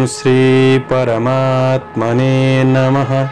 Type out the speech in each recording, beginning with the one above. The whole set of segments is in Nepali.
श्री परमात्मने नमः।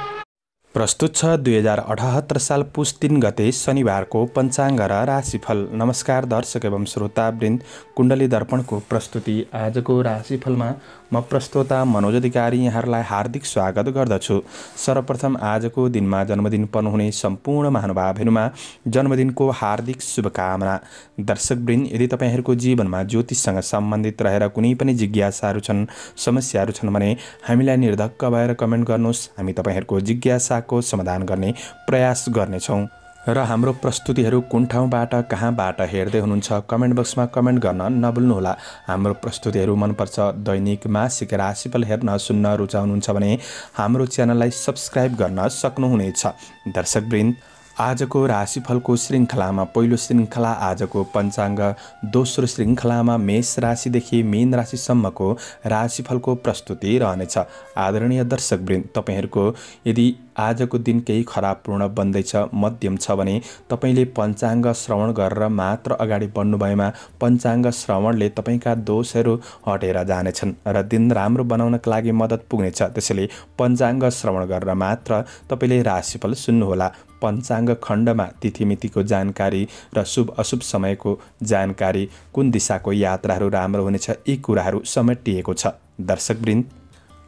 प्रस्तुत छ 2078 साल पुस 3 गते शनिबारको पञ्चाङ्ग र राशिफल। नमस्कार दर्शक एवं श्रोतावृन्द, कुण्डली दर्पणको प्रस्तुति आजको राशिफलमा म प्रस्तोता मनोज अधिकारी यहाँहरूलाई हार्दिक स्वागत गर्दछु। सर्वप्रथम आजको दिनमा जन्मदिन पर्नुहुने सम्पूर्ण महानुभावहरूमा जन्मदिनको हार्दिक शुभकामना। दर्शकवृन्द, यदि तपाईहरूको जीवनमा ज्योतिषसँग सम्बन्धित रहेर कुनै पनि जिज्ञासाहरू छन्, समस्याहरू छन् भने हामीलाई निर्धक्क भएर कमेन्ट गर्नुहोस्। हामी तपाईहरूको जिज्ञासाको समाधान गर्ने प्रयास गर्नेछौँ र हाम्रो प्रस्तुतिहरू कुन ठाउँबाट कहाँबाट हेर्दै हुनुहुन्छ कमेन्ट बक्समा कमेन्ट गर्न नभुल्नुहोला। हाम्रो प्रस्तुतिहरू मनपर्छ, दैनिक मासिक राशिफल हेर्न सुन्न रुचाउनुहुन्छ भने हाम्रो च्यानललाई सब्स्क्राइब गर्न सक्नुहुनेछ। दर्शकवृन्द, आजको राशिफलको श्रृङ्खलामा पहिलो श्रृङ्खला आजको पञ्चाङ्ग, दोस्रो श्रृङ्खलामा मेष राशिदेखि मीन राशिसम्मको राशिफलको प्रस्तुति रहनेछ। आदरणीय दर्शकवृन्द, तपाईहरूको यदि आजको दिन केही खराबपूर्ण बन्दैछ, मध्यम छ भने तपाईले पञ्चाङ्ग श्रवण गरेर मात्र अगाडि बढ्नु भएमा पञ्चाङ्ग श्रवणले तपाईका दोषहरू हटेर जानेछन् र दिन राम्रो बनाउनका लागि मद्दत पुग्नेछ। त्यसैले पञ्चाङ्ग श्रवण गरेर मात्र तपाईले राशिफल सुन्नुहोला। पञ्चाङ्ग खण्डमा तिथिमितिको जानकारी र शुभ अशुभ समयको जानकारी, कुन दिशाको यात्राहरू राम्रो हुनेछ, यी कुराहरू समेटिएको छ। दर्शकवृन्द,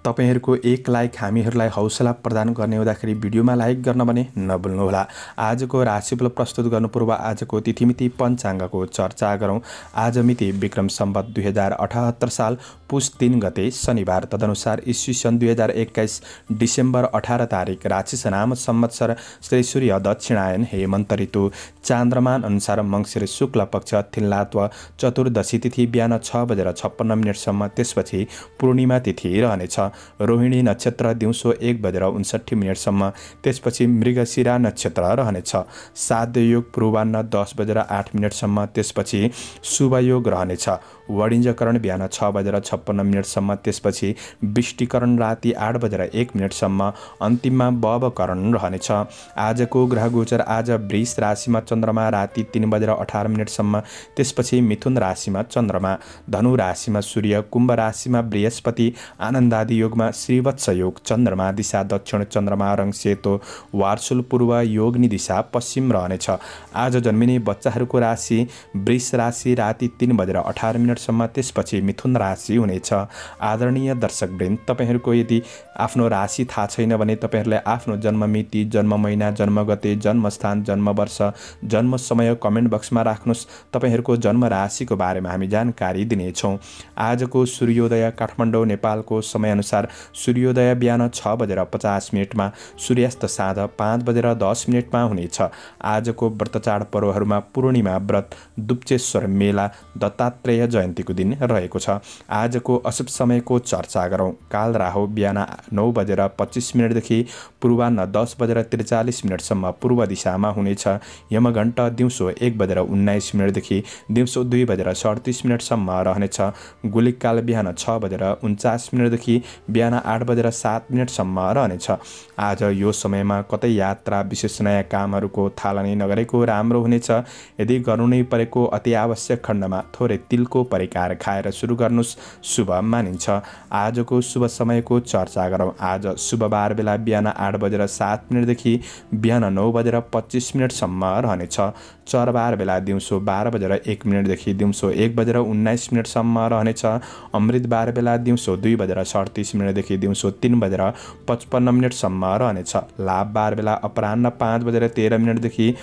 तपाईहरूको एक लाइक हामीहरूलाई हौसला प्रदान गर्ने हुँदाखेरि भिडियोमा लाइक गर्न भने नभुल्नुहोला। आजको राशिफल प्रस्तुत गर्नु पूर्व आजको तिथिमिति पञ्चाङ्गको चर्चा गरौँ। आज मिति विक्रम सम्वत 2078 साल पुस 3 गते शनिबार, तदनुसार ईस्वी सन् 2021 डिसेम्बर 18 तारिक, राशिसनाम संवत्सर श्री सूर्य दक्षिणायन हेमन्त ऋतु, चान्द्रमान अनुसार मङ्सिर शुक्ल पक्ष थिल्लात्व चतुर्दशी तिथि बिहान 6:56 त्यसपछि पूर्णिमा तिथि रहनेछ। रोहिणी नक्षत्र दिउँसो 1:59 त्यसपछि मृगशिरा नक्षत्र रहनेछ। साध्य योग पूर्वाह्न 10:08 त्यसपछि शुभ योग रहनेछ। वणिजकरण बिहान 6:56 त्यसपछि विष्टिकरण राति 8:01 अन्तिममा बवकरण रहनेछ। आजको ग्रह गोचर आज वृष राशिमा चन्द्रमा राति 3:18 त्यसपछि मिथुन राशिमा चन्द्रमा, धनु राशिमा सूर्य, कुम्भ राशिमा बृहस्पति, आनन्दादि योगमा श्रीवत्स योग, चन्द्रमा दिशा दक्षिण, चन्द्रमा रङ सेतो, वार्सुल पूर्व, योगनी दिशा पश्चिम रहनेछ। आज जन्मिने बच्चाहरूको राशि वृष राशि राति 3:18 त्यसपछि मिथुन राशि हुनेछ। आदरणीय दर्शकवृन्द, तपाईहरूको यदि आफ्नो राशि थाहा छैन भने तपाईहरूले आफ्नो जन्ममिति, जन्म महिना, जन्मगते, जन्मस्थान, जन्मवर्ष, जन्म समय कमेन्ट बक्समा राख्नुहोस्। तपाईहरूको जन्म राशिको बारेमा हामी जानकारी दिनेछौँ। आजको सूर्योदय काठमाडौँ नेपालको समयअनुसार सूर्योदय बिहान 6:50 सूर्यास्त साँझ 5:10 हुनेछ। आजको व्रत चाड पर्वहरूमा पूर्णिमा व्रत, दुप्चेश्वर मेला, दत्तात्रेय जयन्तीको दिन रहेको छ। आजको अशुभ समयको चर्चा गरौँ। काल राहु बिहान 9:25 देखि पूर्वाह्न 10:43 पूर्व दिशामा हुनेछ। यमघण्ट दिउँसो 1:19 देखि दिउँसो 2:37 रहनेछ। गुलिक काल बिहान 6:49 देखि बिहान 8:07 रहनेछ। आज यो समयमा कतै यात्रा, विशेष नयाँ कामहरूको थालनी नगरेको राम्रो हुनेछ। यदि गर्नु नै परेको अति आवश्यक खण्डमा थोरै तिलको परिकार खाएर सुरु गर्नुहोस्, शुभ मानिन्छ। आजको शुभ समयको चर्चा गरौँ। आज शुभबार बेला बिहान 8:07 देखि बिहान 9:25 रहनेछ। चरबार बेला दिउँसो 12:01 देखि दिउँसो 1:19 रहनेछ। अमृतबार बेला दिउँसो 2:37 देखि दिउँसो 3:55 रहनेछ। लाभबार बेला अपराह्न 5:13 देखि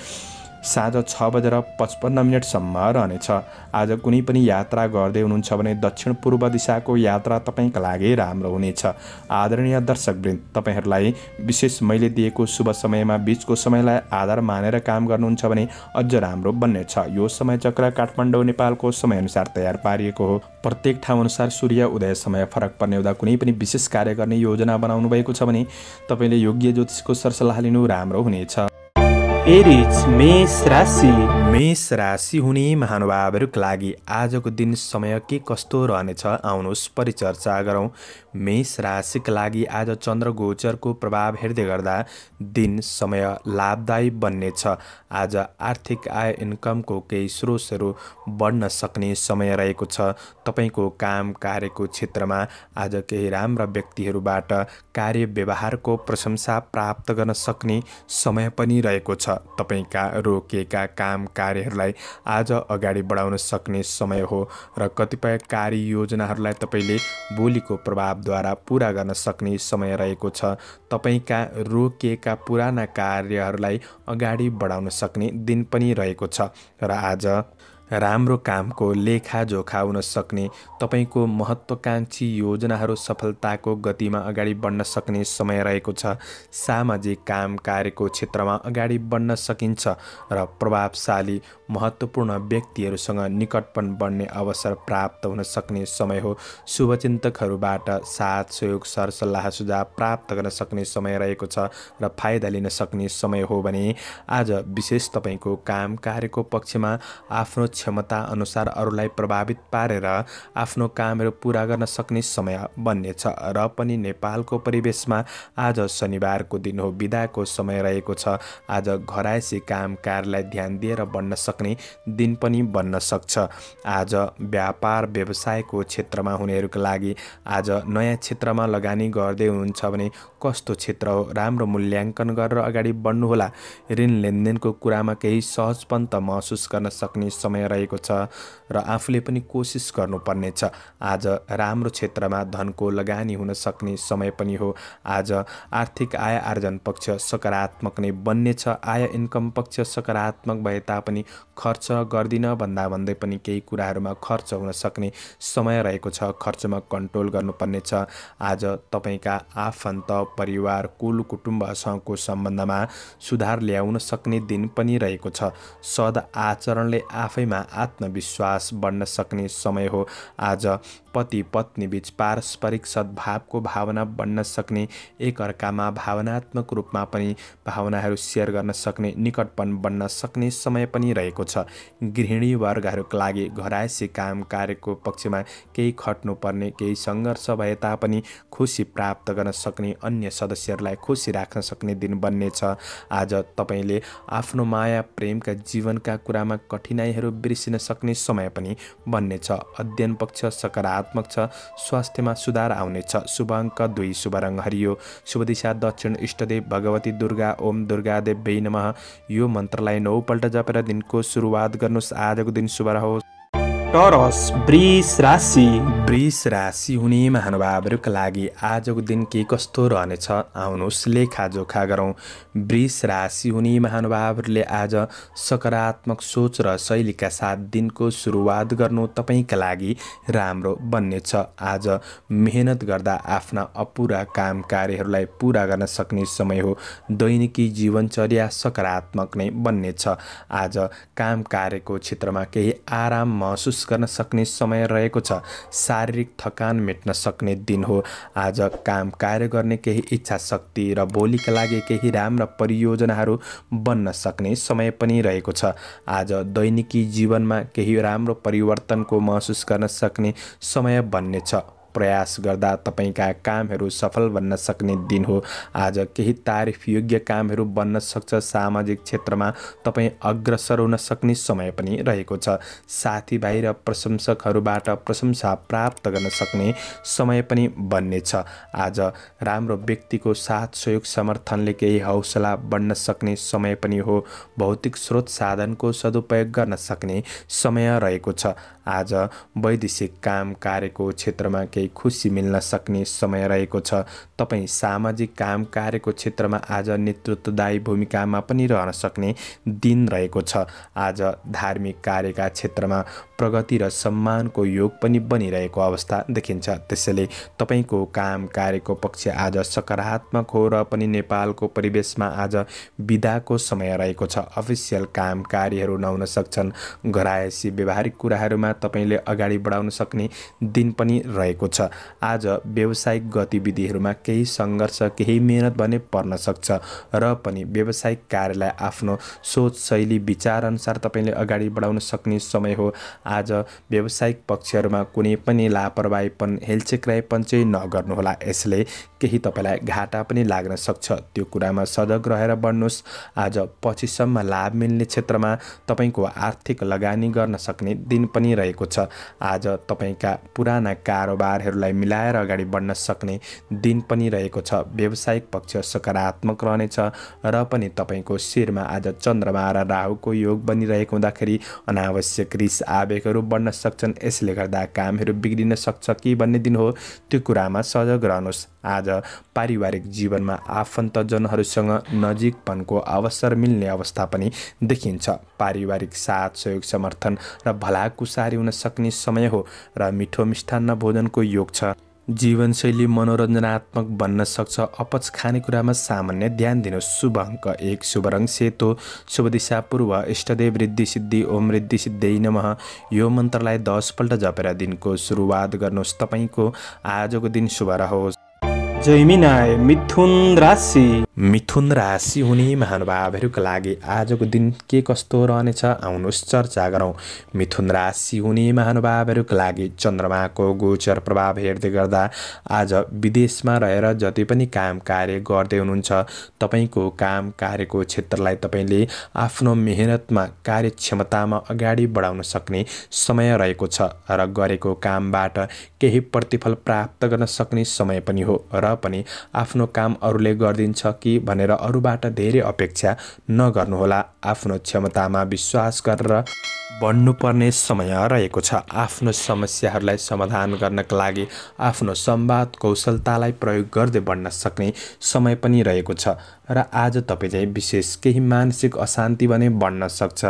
साँझ 6:55 रहनेछ। आज कुनै पनि यात्रा गर्दै हुनुहुन्छ भने दक्षिण पूर्व दिशाको यात्रा तपाईँका लागि राम्रो हुनेछ। आदरणीय दर्शकवृन्द, तपाईँहरूलाई विशेष मैले दिएको शुभ समयमा बीचको समयलाई आधार मानेर काम गर्नुहुन्छ भने अझ राम्रो बन्नेछ। यो समय चक्र काठमाडौँ नेपालको समयअनुसार तयार पारिएको हो। प्रत्येक ठाउँअनुसार सूर्य उदय समय फरक पर्ने हुँदा कुनै पनि विशेष कार्य गर्ने योजना बनाउनु भएको छ भने तपाईँले योग्य ज्योतिषको सरसल्लाह लिनु राम्रो हुनेछ। एरिज मेष राशि हुने महानुभावहरूका लागि आजको दिन समय के कस्तो रहनेछ आउनुहोस् परिचर्चा गरौँ। मेष राशिका लागि आज चन्द्र गोचरको प्रभाव हेर्दै गर्दा दिन समय लाभदायी बन्नेछ। आज आर्थिक आय इन्कमको केही स्रोतहरू बढ्न सक्ने समय रहेको छ। तपाईँको काम कार्यको क्षेत्रमा आज केही राम्रा व्यक्तिहरूबाट कार्य व्यवहारको प्रशंसा प्राप्त गर्न सक्ने समय पनि रहेको छ। तपाईँका रोकिएका काम कार्यहरूलाई आज अगाडि बढाउन सक्ने समय हो र कतिपय कार्य योजनाहरूलाई तपाईँले बोलीको प्रभावद्वारा पुरा गर्न सक्ने समय रहेको छ। तपाईँका रोकिएका पुराना कार्यहरूलाई अगाडि बढाउन सक्ने दिन पनि रहेको छ र आज राम्रो कामको लेखाजोखा हुन सक्ने, तपाईँको महत्त्वाकांक्षी योजनाहरू सफलताको गतिमा अगाडि बढ्न सक्ने समय रहेको छ। सामाजिक काम कार्यको क्षेत्रमा अगाडि बढ्न सकिन्छ र प्रभावशाली महत्त्वपूर्ण व्यक्तिहरूसँग निकटपन बढ्ने अवसर प्राप्त हुन सक्ने समय हो। शुभचिन्तकहरूबाट साथ सहयोग सरसल्लाह सुझाव प्राप्त गर्न सक्ने समय रहेको छ र फाइदा लिन सक्ने समय हो भने आज विशेष तपाईँको काम कार्यको पक्षमा आफ्नो क्षमता अनुसार अरूलाई प्रभावित पारेर आफ्नो कामहरू पुरा गर्न सक्ने समय बन्नेछ र पनि नेपालको परिवेशमा आज शनिबारको दिन हो, बिदाको समय रहेको छ। आज घरायसी काम कार्यलाई ध्यान दिएर बढ्न सक्ने दिन पनि बन्न सक्छ। आज व्यापार व्यवसायको क्षेत्रमा हुनेहरूका लागि आज नयाँ क्षेत्रमा लगानी गर्दै हुनुहुन्छ भने कस्तो क्षेत्र हो राम्रो मूल्याङ्कन गरेर अगाडि बढ्नुहोला। ऋण लेनदेनको कुरामा केही सहजपन त महसुस गर्न सक्ने समय रहेको छ र आफूले पनि कोसिस गर्नुपर्नेछ। आज राम्रो क्षेत्रमा धनको लगानी हुन सक्ने समय पनि हो। आज आर्थिक आय आर्जन पक्ष सकारात्मक नै बन्नेछ। आय इन्कम पक्ष सकारात्मक भए तापनि खर्च गर्दिन भन्दा भन्दै पनि केही कुराहरूमा खर्च हुन सक्ने समय रहेको छ। खर्चमा कन्ट्रोल गर्नुपर्नेछ। आज तपाईँका आफन्त परिवार कुल कुटुम्बसँगको सम्बन्धमा सुधार ल्याउन सक्ने दिन पनि रहेको छ। सद आचरणले आफैमा आत्मविश्वास बढ्न सक्ने समय हो। आज पति पत्नी बीच पारस्परिक सद्भावको भावना बढ्न सक्ने, एकअर्कामा भावनात्मक रूपमा पनि भावनाहरू सेयर गर्न सक्ने, निकटपन बढ्न सक्ने समय पनि रहेको छ। गृहिणी वर्गहरूका लागि घरायसी काम कार्यको पक्षमा केही खट्नुपर्ने, केही सङ्घर्ष भए तापनि खुसी प्राप्त गर्न सक्ने, अन्य सदस्यहरूलाई खुसी राख्न सक्ने दिन बन्नेछ। आज तपाईँले आफ्नो माया प्रेमका जीवनका कुरामा कठिनाइहरू बिर्सिन सक्ने समय पनि बन्नेछ। अध्ययन पक्ष सकारात्मक छ। स्वास्थ्यमा सुधार आउनेछ। शुभ अङ्क 2, शुभ रङ हरियो, शुभ दिशा दक्षिण, इष्टदेव भगवती दुर्गा, ओम दुर्गा देव्यै नमः। यो मन्त्रलाई 9 पल्ट जपेर दिनको सुरुवात गर्नुहोस्। आजको दिन शुभ रहोस्। टरस वृष राशि हुने महानुभावहरूका लागि आजको दिन के कस्तो रहनेछ आउनुहोस् लेखाजोखा गरौँ। वृष राशि हुने महानुभावहरूले आज सकारात्मक सोच र शैलीका साथ दिनको सुरुवात गर्नु तपाईँका लागि राम्रो बन्नेछ। आज मेहनत गर्दा आफ्ना अपुरा काम कार्यहरूलाई पुरा गर्न सक्ने समय हो। दैनिकी जीवनचर्या सकारात्मक नै बन्नेछ। आज काम कार्यको क्षेत्रमा केही आराम महसुस गर्न सक्ने समय रहेको छ। शारीरिक थकान मेट्न सक्ने दिन हो। आज काम कार्य गर्ने केही इच्छा शक्ति र भोलिका लागि केही राम्रा परियोजनाहरू बन्न सक्ने समय पनि रहेको छ। आज दैनिकी जीवनमा केही राम्रो परिवर्तनको महसुस गर्न सक्ने समय बन्नेछ। प्रयास गर्दा तपाईँका कामहरू सफल बन्न सक्ने दिन हो। आज केही तारिफ योग्य कामहरू बन्न सक्छ। सामाजिक क्षेत्रमा तपाईँ अग्रसर हुन सक्ने समय पनि रहेको छ। साथीभाइ र प्रशंसकहरूबाट प्रशंसा प्राप्त गर्न सक्ने समय पनि बन्नेछ। आज राम्रो व्यक्तिको साथ सहयोग समर्थनले केही हौसला बढ्न सक्ने समय पनि हो। भौतिक स्रोत साधनको सदुपयोग गर्न सक्ने समय रहेको छ। आज वैदेशिक काम कार्यको क्षेत्रमा केही खुसी मिल्न सक्ने समय रहेको छ। तपाईँ सामाजिक काम कार्यको क्षेत्रमा आज नेतृत्वदायी भूमिकामा पनि रहन सक्ने दिन रहेको छ। आज धार्मिक कार्यका क्षेत्रमा प्रगति र सम्मानको योग पनि बनिरहेको अवस्था देखिन्छ। त्यसैले तपाईको काम कार्यको पक्ष आज सकारात्मक हो र पनि नेपालको परिवेशमा आज बिदाको समय रहेको छ। अफिसियल काम कार्यहरू नहुन सक्छन्। घरायसी व्यवहारिक कुराहरूमा तपाईले अगाडि बढाउन सक्ने दिन पनि रहेको छ। आज व्यावसायिक गतिविधिहरूमा केही सङ्घर्ष केही मेहनत भने पर्न सक्छ र पनि व्यावसायिक कार्यलाई आफ्नो सोच शैली विचार अनुसार तपाईले अगाडि बढाउन सक्ने समय हो। आज व्यावसायिक पक्षहरूमा कुनै पनि लापरवाहीपन हेलचेक्राइपन चाहिँ नगर्नुहोला। यसले केही तपाईलाई घाटा पनि लाग्न सक्छ। त्यो कुरामा सजग रहेर बढ्नुहोस्। आज पछिसम्म लाभ मिल्ने क्षेत्रमा तपाईको आर्थिक लगानी गर्न सक्ने दिन पनि रहेको छ। आज तपाईका पुराना कारोबारहरूलाई मिलाएर अगाडि बढ्न सक्ने दिन पनि रहेको छ। व्यावसायिक पक्ष सकारात्मक रहनेछ र पनि तपाईको शिरमा आज चन्द्रमा र राहुको योग बनिरहेको हुँदाखेरि अनावश्यक रिस आवेगहरू बढ्न सक्छन्। यसले गर्दा कामहरू बिग्रिन सक्छ कि भन्ने दिन हो। त्यो कुरामा सजग रहनुहोस्। आज पारिवारिक जीवनमा आफन्तजनहरूसँग नजिकपनको अवसर मिल्ने अवस्था पनि देखिन्छ। पारिवारिक साथ सहयोग समर्थन र भलाकुसारी हुन सक्ने समय हो र मिठो मिष्टान्न भोजनको योग छ। जीवनशैली मनोरञ्जनात्मक बन्न सक्छ। अपच खानेकुरामा सामान्य ध्यान दिनुहोस्। शुभ अङ्क 1, शुभ रङ सेतो, शुभ दिशा पूर्व, इष्टदेव रिद्धि सिद्धि, ओम रिद्धि सिद्धि नमः। यो मन्त्रलाई 10 पल्ट जपेर दिनको सुरुवात गर्नुहोस्। तपाईको आजको दिन शुभ रहोस्। जैमिनाय मिथुन राशि। मिथुन राशि हुने महानुभावहरूका लागि आजको दिन के कस्तो रहनेछ आउनुहोस् चर्चा गरौँ। मिथुन राशि हुने महानुभावहरूका लागि चन्द्रमाको गोचर प्रभाव हेर्दै गर्दा आज विदेशमा रहेर जति पनि काम कार्य गर्दै हुनुहुन्छ तपाईको काम कार्यको क्षेत्रलाई तपाईले आफ्नो मेहनतमा कार्यक्षमतामा अगाडि बढाउन सक्ने समय रहेको छ र गरेको कामबाट केही प्रतिफल प्राप्त गर्न सक्ने समय पनि हो र पनि आफ्नो काम अरूले गरिदिन्छ कि भनेर अरूबाट धेरै अपेक्षा नगर्नुहोला। आफ्नो क्षमतामा विश्वास गरेर बढ्नुपर्ने समय रहेको छ। आफ्नो समस्याहरूलाई समाधान गर्नका लागि आफ्नो संवाद कौशलतालाई प्रयोग गर्दै बढ्न सक्ने समय पनि रहेको छ र आज तपाईँ चाहिँ विशेष केही मानसिक अशान्ति भने बढ्न सक्छ।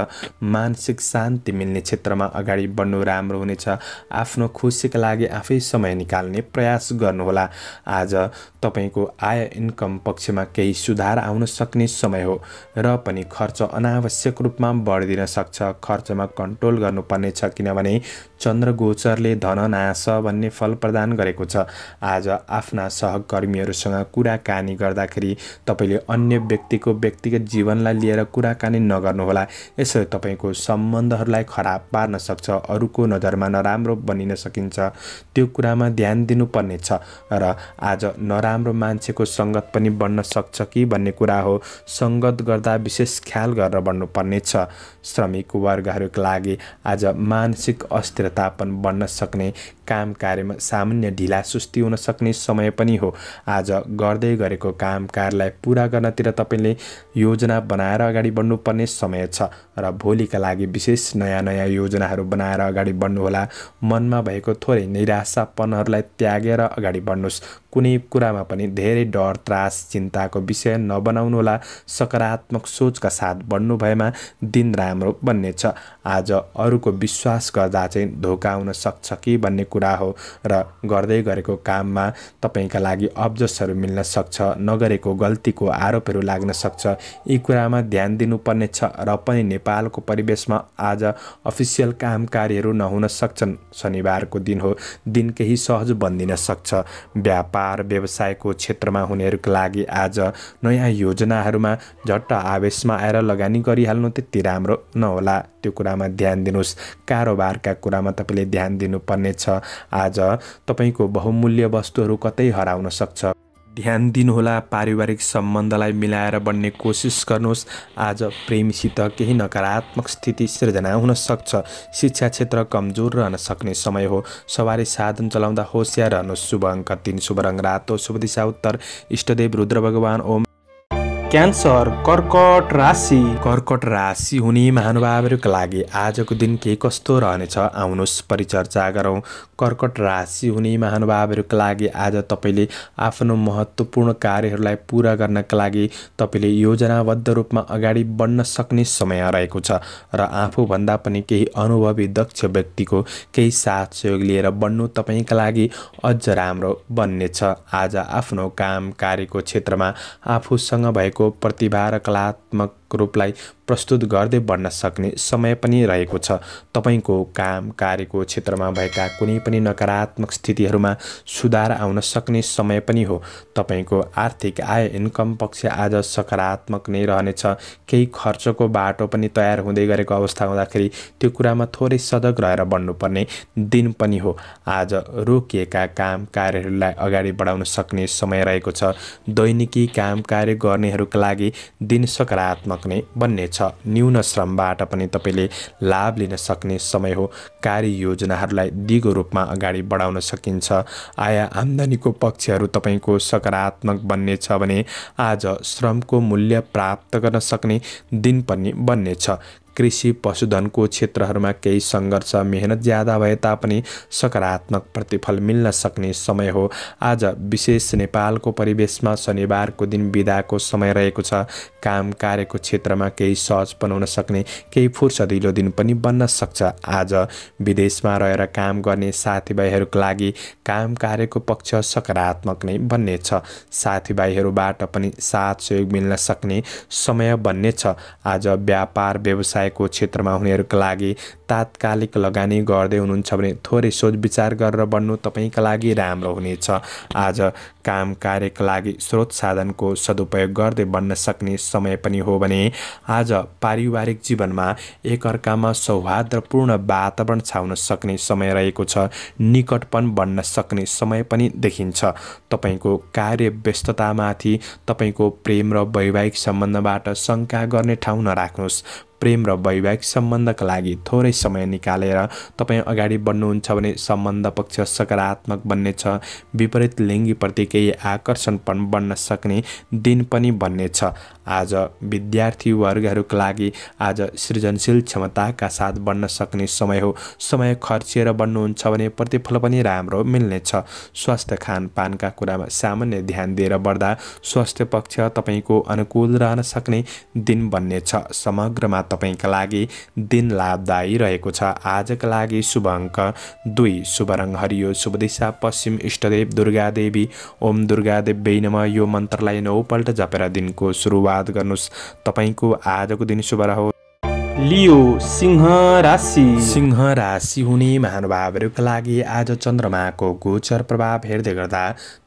मानसिक शान्ति मिल्ने क्षेत्रमा अगाडि बढ्नु राम्रो हुनेछ। आफ्नो खुसीका लागि आफै समय निकाल्ने प्रयास गर्नुहोला। आज तपाईको आय इन्कम पक्षमा केही सुधार आउन सक्ने समय हो र पनि खर्च अनावश्यक रूपमा बढिदिन सक्छ। खर्चमा कन्ट्रोल गर्नुपर्ने छ किनभने चन्द्र गोचरले धननाश भन्ने फल प्रदान गरेको छ। आज आफ्ना सहकर्मीहरूसँग कुराकानी गर्दाखेरि तपाईले अन्य व्यक्तिको व्यक्तिगत जीवनलाई लिएर कुराकानी नगर्नुहोला। यसले तपाईको सम्बन्धहरूलाई खराब पार्न सक्छ। अरूको नजरमा नराम्रो बनिन सकिन्छ। त्यो कुरामा ध्यान दिनुपर्ने छ र आज नराम्रो मान्छेको सङ्गत पनि बढ्न सक्छ कि भन्ने कुरा हो। सङ्गत गर्दा विशेष ख्याल गरेर बढ्नुपर्ने छ। श्रमिक वर्गहरूका लागि आज मानसिक अस्थिरता पनि बढ्न सक्ने, काम कार्यमा सामान्य ढिला सुस्ती हुन सक्ने समय पनि हो। आज गर्दै गरेको काम कार्यलाई पुरा गर्नतिर तपाईले योजना बनाएर अगाडि बढ्नुपर्ने समय छ र भोलिका लागि विशेष नयाँ योजनाहरू बनाएर अगाडि बढ्नुहोला। मनमा भएको थोरै निराशापनहरूलाई त्यागेर अगाडि बढ्नुहोस्। कुनै कुरामा पनि धेरै डर त्रास चिन्ताको विषय नबनाउनुहोला। सकारात्मक सोचका साथ बढ्नु भएमा दिन राम्रो बन्नेछ। आज अरूको विश्वास गर्दा चाहिँ धोका हुन सक्छ कि भन्ने कुरा हो र गर्दै गरेको काममा तपाईका लागि अब्जसहरू मिल्न सक्छ। नगरेको गल्तीको आरोपहरू लाग्न सक्छ। यी कुरामा ध्यान दिनुपर्ने छ र पनि नेपालको परिवेशमा आज अफिसियल काम कार्यहरू नहुन सक्छन्। शनिबारको दिन हो। दिन केही सहज बन्दिन सक्छ। व्यापार व्यवसायको क्षेत्रमा हुनेहरूका लागि आज नयाँ योजनाहरूमा झट्ट आवेशमा आएर लगानी गरिहाल्नु त्यति राम्रो नहोला। त्यो कुरामा ध्यान दिनुहोस्। कारोबारका कुरामा तपाईले ध्यान दिनुपर्ने छ। आज तपाईको बहुमूल्य वस्तुहरू कतै हराउन सक्छ। ध्यान दिनुहोला। पारिवारिक सम्बन्धलाई मिलाएर बढ्ने कोसिस गर्नुहोस्। आज प्रेमीसित केही नकारात्मक स्थिति सिर्जना हुन सक्छ। शिक्षा क्षेत्र कमजोर रहन सक्ने समय हो। सवारी साधन चलाउँदा होसियार रहनुहोस्। शुभ अङ्क 3, शुभ रङ रातो, शुभ दिशा उत्तर, इष्टदेव रुद्र भगवान, ओम क्यान्सर, कर्कट राशि। कर्कट राशि हुने महानुभावहरूका लागि आजको दिन के कस्तो रहनेछ आउनुहोस् परिचर्चा गरौँ। कर्कट राशि हुने महानुभावहरूका लागि आज तपाईँले आफ्नो महत्त्वपूर्ण कार्यहरूलाई पुरा गर्नका लागि तपाईँले योजनाबद्ध रूपमा अगाडि बढ्न सक्ने समय रहेको छ र आफूभन्दा पनि केही अनुभवी दक्ष व्यक्तिको केही साथ सहयोग लिएर बढ्नु तपाईँका लागि अझ राम्रो बन्नेछ। आज आफ्नो काम कार्यको क्षेत्रमा आफूसँग भएको प्रतिभा र कलात्मक रूपलाई प्रस्तुत गर्दै बढ्न सक्ने समय पनि रहेको छ। तपाईँको काम कार्यको क्षेत्रमा भएका कुनै पनि नकारात्मक स्थितिहरूमा सुधार आउन सक्ने समय पनि हो। तपाईँको आर्थिक आय इन्कम पक्ष आज सकारात्मक नै रहनेछ। केही खर्चको बाटो पनि तयार हुँदै गरेको अवस्था हुँदाखेरि त्यो कुरामा थोरै सजग रहेर बढ्नुपर्ने दिन पनि हो। आज रोकिएका काम कार्यहरूलाई अगाडि बढाउन सक्ने समय रहेको छ। दैनिकी काम कार्य गर्नेहरूका लागि दिन सकारात्मक नै बन्नेछ। न्यून श्रमबाट पनि तपाईँले लाभ लिन सक्ने समय हो। कार्य योजनाहरूलाई दिगो रूपमा अगाडि बढाउन सकिन्छ। आय आम्दानीको पक्षहरू तपाईँको सकारात्मक बन्नेछ भने आज श्रमको मूल्य प्राप्त गर्न सक्ने दिन पनि बन्नेछ। कृषि पशुधनको क्षेत्रहरूमा केही सङ्घर्ष मेहनत ज्यादा भए तापनि सकारात्मक प्रतिफल मिल्न सक्ने समय हो। आज विशेष नेपालको परिवेशमा शनिबारको दिन बिदाको समय रहेको छ। काम कार्यको क्षेत्रमा केही सहज बनाउन सक्ने केही फुर्सदिलो दिन पनि बन्न सक्छ। आज विदेशमा रहेर काम गर्ने साथीभाइहरूका लागि काम कार्यको पक्ष सकारात्मक नै बन्नेछ। साथीभाइहरूबाट पनि साथ सहयोग मिल्न सक्ने समय बन्नेछ। आज व्यापार व्यवसाय को क्षेत्रमा हुनेहरूका लागि तात्कालिक लगानी गर्दै हुनुहुन्छ भने थोरै सोच विचार गरेर बढ्नु तपाईँका लागि राम्रो हुनेछ। आज काम कार्यका लागि स्रोत साधनको सदुपयोग गर्दै बढ्न सक्ने समय पनि हो भने आज पारिवारिक जीवनमा एकअर्कामा सौहार्दपूर्ण वातावरण छाउन सक्ने समय रहेको छ। निकटपन बढ्न सक्ने समय पनि देखिन्छ। तपाईँको कार्य व्यस्ततामाथि तपाईँको प्रेम र वैवाहिक सम्बन्धबाट शङ्का गर्ने ठाउँ नराख्नुहोस्। प्रेम र वैवाहिक सम्बन्धका लागि थोरै समय निकालेर तपाईँ अगाडि बढ्नुहुन्छ भने सम्बन्ध पक्ष सकारात्मक बन्नेछ। विपरीत लिङ्गीप्रति केही आकर्षणपन बढ्न सक्ने दिन पनि बन्नेछ। आज विद्यार्थी वर्गहरूका लागि आज सृजनशील क्षमताका साथ बढ्न सक्ने समय हो। समय खर्चिएर बढ्नुहुन्छ भने प्रतिफल पनि राम्रो मिल्नेछ। स्वास्थ्य खानपानका कुरामा सामान्य ध्यान दिएर बढ्दा स्वास्थ्य पक्ष तपाईँको अनुकूल रहन सक्ने दिन बन्नेछ। समग्रमा तपाईँका लागि दिन लाभदायी रहेको छ। आजका लागि शुभ अङ्क 2, शुभ रङ हरियो, शुभ दिशा पश्चिम, इष्टदेव दुर्गा देवी। ओम दुर्गा देवी नमः यो मन्त्रलाई 9 पल्ट जपेर दिनको सुरुवात गर्नुहोस्। तपाईँको आजको दिन शुभ रहोस्। लियो सिंह राशि। सिंह राशि हुने महानुभावहरूका लागि आज चन्द्रमाको गोचर प्रभाव हेर्दै गर्दा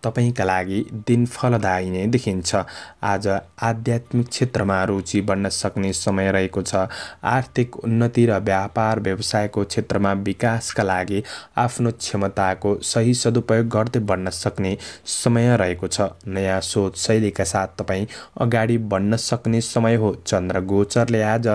तपाईँका लागि दिन फलदायी नै देखिन्छ। आज आध्यात्मिक क्षेत्रमा रुचि बढ्न सक्ने समय रहेको छ। आर्थिक उन्नति र व्यापार व्यवसायको क्षेत्रमा विकासका लागि आफ्नो क्षमताको सही सदुपयोग गर्दै बढ्न सक्ने समय रहेको छ। नयाँ सोच शैलीका साथ तपाईँ अगाडि बढ्न सक्ने समय हो। चन्द्र गोचरले आज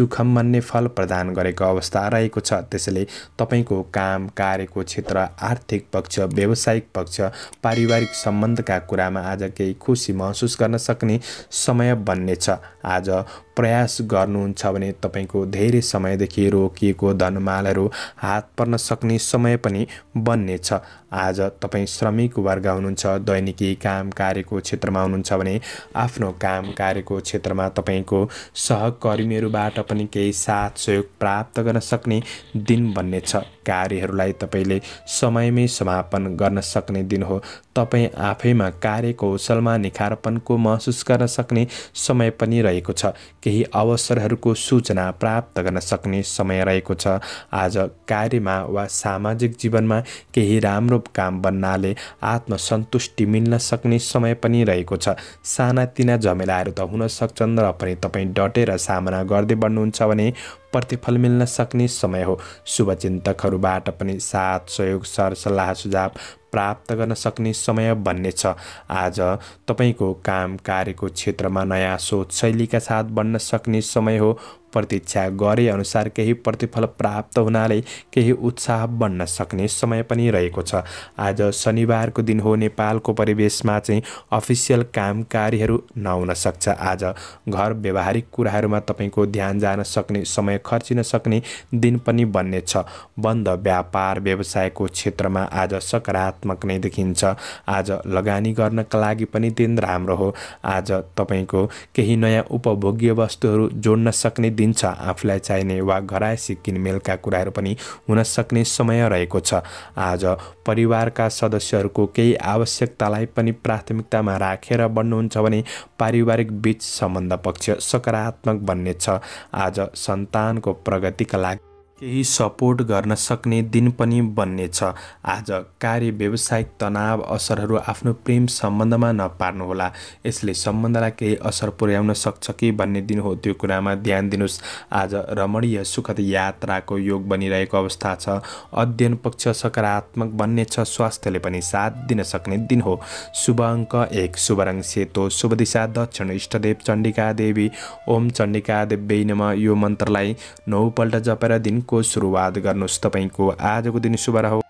सुखम मान्ने फल प्रदान गरेको अवस्था रहेको छ। त्यसैले तपाईँको काम कार्यको क्षेत्र, आर्थिक पक्ष, व्यावसायिक पक्ष, पारिवारिक सम्बन्धका कुरामा आज केही खुसी महसुस गर्न सक्ने समय बन्नेछ। आज प्रयास गर्नुहुन्छ भने तपाईँको धेरै समयदेखि रोकिएको धनमालहरू हात पर्न सक्ने समय पनि बन्नेछ। आज तपाईँ श्रमिक वर्ग हुनुहुन्छ, दैनिकी काम कार्यको क्षेत्रमा हुनुहुन्छ भने आफ्नो काम कार्यको क्षेत्रमा तपाईँको सहकर्मीहरूबाट पनि केही साथ सहयोग प्राप्त गर्न सक्ने दिन बन्नेछ। कार्यहरूलाई तपाईँले समयमै समापन गर्न सक्ने दिन हो। तपाईँ आफैमा कार्यकौशलमा निखारपनको महसुस गर्न सक्ने समय पनि रहेको छ। केही अवसरहरूको सूचना प्राप्त गर्न सक्ने समय रहेको छ। आज कार्यमा वा सामाजिक जीवनमा केही राम्रो काम बन्नाले आत्मसन्तुष्टि मिल्न सक्ने समय पनि रहेको छ। सानातिना झमेलाहरू त हुन सक्छन् र पनि तपाईँ डटेर सामना गर्दै बढ्नुहुन्छ भने प्रतिफल मिल्न सक्ने समय हो। शुभचिन्तकहरूबाट पनि साथ सहयोग सरसल्लाह सुझाव प्राप्त गर्न सक्ने समय बन्नेछ। आज तपाईँको काम कार्यको क्षेत्रमा नयाँ सोच शैलीका साथ बन्न सक्ने समय हो। प्रतीक्षा गरे अनुसार केही प्रतिफल प्राप्त हुनाले केही उत्साह बन्न सक्ने समय पनि रहेको छ। आज शनिबारको दिन हो। नेपालको परिवेशमा चाहिँ अफिसियल काम कार्यहरू नहुन सक्छ। आज घर व्यवहारिक कुराहरूमा तपाईँको ध्यान जान सक्ने, समय खर्चिन सक्ने दिन पनि बन्नेछ। बन्द व्यापार व्यवसायको क्षेत्रमा आज सकारात्मक नै देखिन्छ। आज लगानी गर्नका लागि पनि दिन राम्रो हो। आज तपाईँको केही नयाँ उपभोग्य वस्तुहरू जोड्न सक्ने दिन छ। आफूलाई चाहिने वा घरायसी किनमेलका कुराहरू पनि हुन सक्ने समय रहेको छ। आज परिवारका सदस्यहरूको केही आवश्यकतालाई पनि प्राथमिकतामा राखेर बन्नुहुन्छ भने पारिवारिक बीच सम्बन्ध पक्ष सकारात्मक बन्नेछ। आज सन्तानको प्रगतिका लागि केही सपोर्ट गर्न सक्ने दिन पनि बन्नेछ। आज कार्य व्यावसायिक तनाव असरहरू आफ्नो प्रेम सम्बन्धमा नपार्नुहोला। यसले सम्बन्धलाई केही असर पुर्याउन सक्छ कि भन्ने दिन हो, त्यो कुरामा ध्यान दिनुहोस्। आज रमणीय सुखद यात्राको योग बनिरहेको अवस्था छ। अध्ययन पक्ष सकारात्मक बन्नेछ। स्वास्थ्यले पनि साथ दिन सक्ने दिन हो। शुभ अङ्क 1, शुभ रङ सेतो, शुभ दिशा दक्षिण, इष्टदेव चण्डिका देवी। ओम चण्डिका देव्यै नमः यो मन्त्रलाई 9 पल्ट जपेर दिन को सुरुवात गर्नुहोस्। तपाईको आजको दिन शुभ रहो।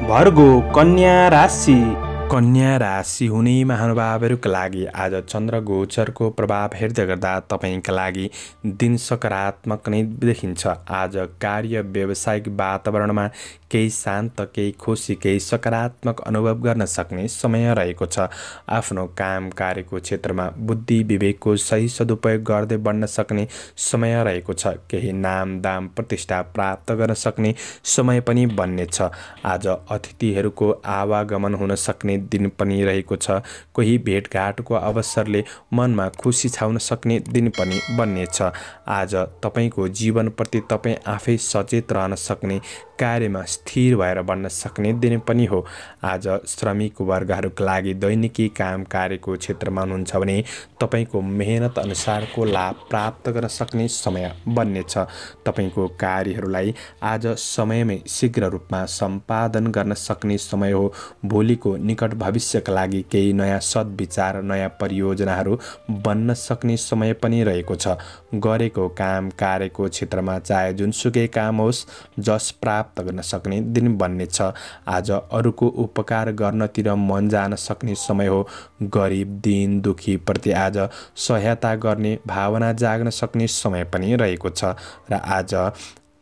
भर्गो कन्या राशि। कन्या राशि हुने महानुभावहरूका लागि आज चन्द्र गोचरको प्रभाव हेर्दै गर्दा तपाईँका लागि दिन सकारात्मक नै देखिन्छ। आज कार्य व्यावसायिक वातावरणमा केही शान्त, केही खुसी, केही सकारात्मक अनुभव गर्न सक्ने समय रहेको छ। आफ्नो काम कार्यको क्षेत्रमा बुद्धि विवेकको सही सदुपयोग गर्दै बढ्न सक्ने समय रहेको छ। केही नाम दाम प्रतिष्ठा प्राप्त गर्न सक्ने समय पनि बन्नेछ। आज अतिथिहरूको आवागमन हुन सक्ने दिन पनि रहेको छ। कोही भेटघाटको अवसरले मनमा खुसी छाउन सक्ने दिन पनि बन्नेछ। आज तपाईँको जीवनप्रति तपाईँ आफै सचेत रहन सक्ने, कार्यमा स्थिर भएर बन्न सक्ने दिन पनि हो। आज श्रमिक वर्गहरूका लागि दैनिकी काम कार्यको क्षेत्रमा हुनुहुन्छ भने तपाईँको मेहनत अनुसारको लाभ प्राप्त गर्न सक्ने समय बन्नेछ। तपाईँको कार्यहरूलाई आज समयमै शीघ्र रूपमा सम्पादन गर्न सक्ने समय हो। भोलिको निकट भविष्यका लागि केही नयाँ सद्विचार, नयाँ परियोजनाहरू बन्न सक्ने समय पनि रहेको छ। गरेको काम कार्यको क्षेत्रमा चाहे जुनसुकै काम होस्, जस प्राप्त गर्न सक्ने दिन बन्नेछ। आज अरूको उपकार गर्नतिर मन जान सक्ने समय हो। गरिब दीन दुखी प्रति आज सहायता गर्ने भावना जाग्न सक्ने समय पनि रहेको छ। र आज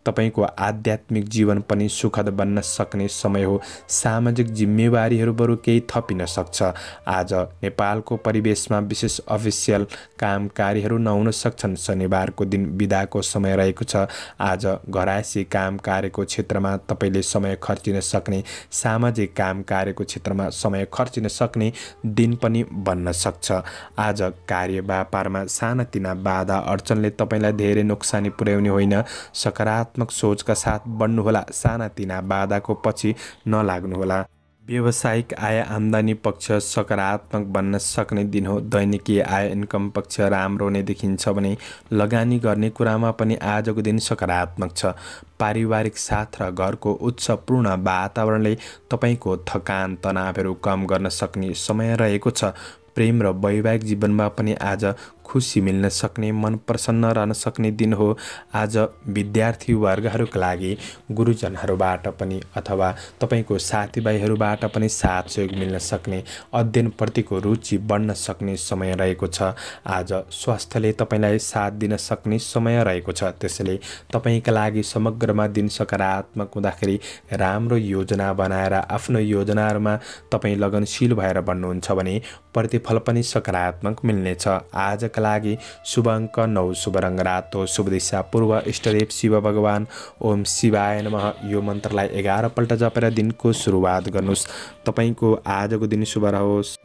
तपाईँको आध्यात्मिक जीवन पनि सुखद बन्न सक्ने समय हो। सामाजिक जिम्मेवारीहरू बरु केही थपिन सक्छ। आज नेपालको परिवेशमा विशेष अफिसियल काम कार्यहरू नहुन सक्छन्। शनिबारको दिन बिदाको समय रहेको छ। आज घरायसी काम कार्यको क्षेत्रमा तपाईँले समय खर्चिन सक्ने, सामाजिक काम कार्यको क्षेत्रमा समय खर्चिन सक्ने दिन पनि बन्न सक्छ। आज कार्य व्यापारमा सानातिना बाधा अडचनले तपाईँलाई धेरै नोक्सानी पुर्याउने होइन। सकारात्मक सोचका साथ बढ्नुहोला। सानातिना बाधाको पछि नलाग्नुहोला। व्यावसायिक आय आम्दानी पक्ष सकारात्मक बन्न सक्ने दिन हो। दैनिकी आय इन्कम पक्ष राम्रो नै देखिन्छ भने लगानी गर्ने कुरामा पनि आजको दिन सकारात्मक छ। पारिवारिक साथ र घरको उत्सवपूर्ण वातावरणले तपाईँको थकान तनावहरू कम गर्न सक्ने समय रहेको छ। प्रेम र वैवाहिक जीवनमा पनि आज खुसी मिल्न सक्ने, मन प्रसन्न रहन सक्ने दिन हो। आज विद्यार्थी वर्गहरूका लागि गुरुजनहरूबाट पनि अथवा तपाईँको साथीभाइहरूबाट पनि साथ सहयोग मिल्न सक्ने, अध्ययनप्रतिको रुचि बढ्न सक्ने समय रहेको छ। आज स्वास्थ्यले तपाईँलाई साथ दिन सक्ने समय रहेको छ। त्यसैले तपाईँका लागि समग्रमा दिन सकारात्मक हुँदाखेरि राम्रो योजना बनाएर आफ्नो योजनाहरूमा तपाईँ लगनशील भएर बन्नुहुन्छ भने प्रतिफल पनि सकारात्मक मिल्नेछ। आजका लागि शुभ अङ्क 9, शुभ रङ रातो, शुभ दिशा पूर्व, इष्टदेव शिव भगवान। ओम शिवाय नमः यो मन्त्रलाई 11 पल्ट जपेर दिनको सुरुवात गर्नुहोस्। तपाईँको आजको दिन शुभ रहोस्।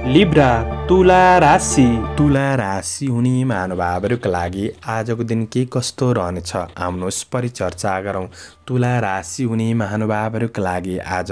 लिब्रा तुला राशि। तुला राशि हुने महानुभावहरूका लागि आजको दिन के कस्तो रहनेछ आउनुहोस् परिचर्चा गरौँ। तुला राशि हुने महानुभावहरूका लागि आज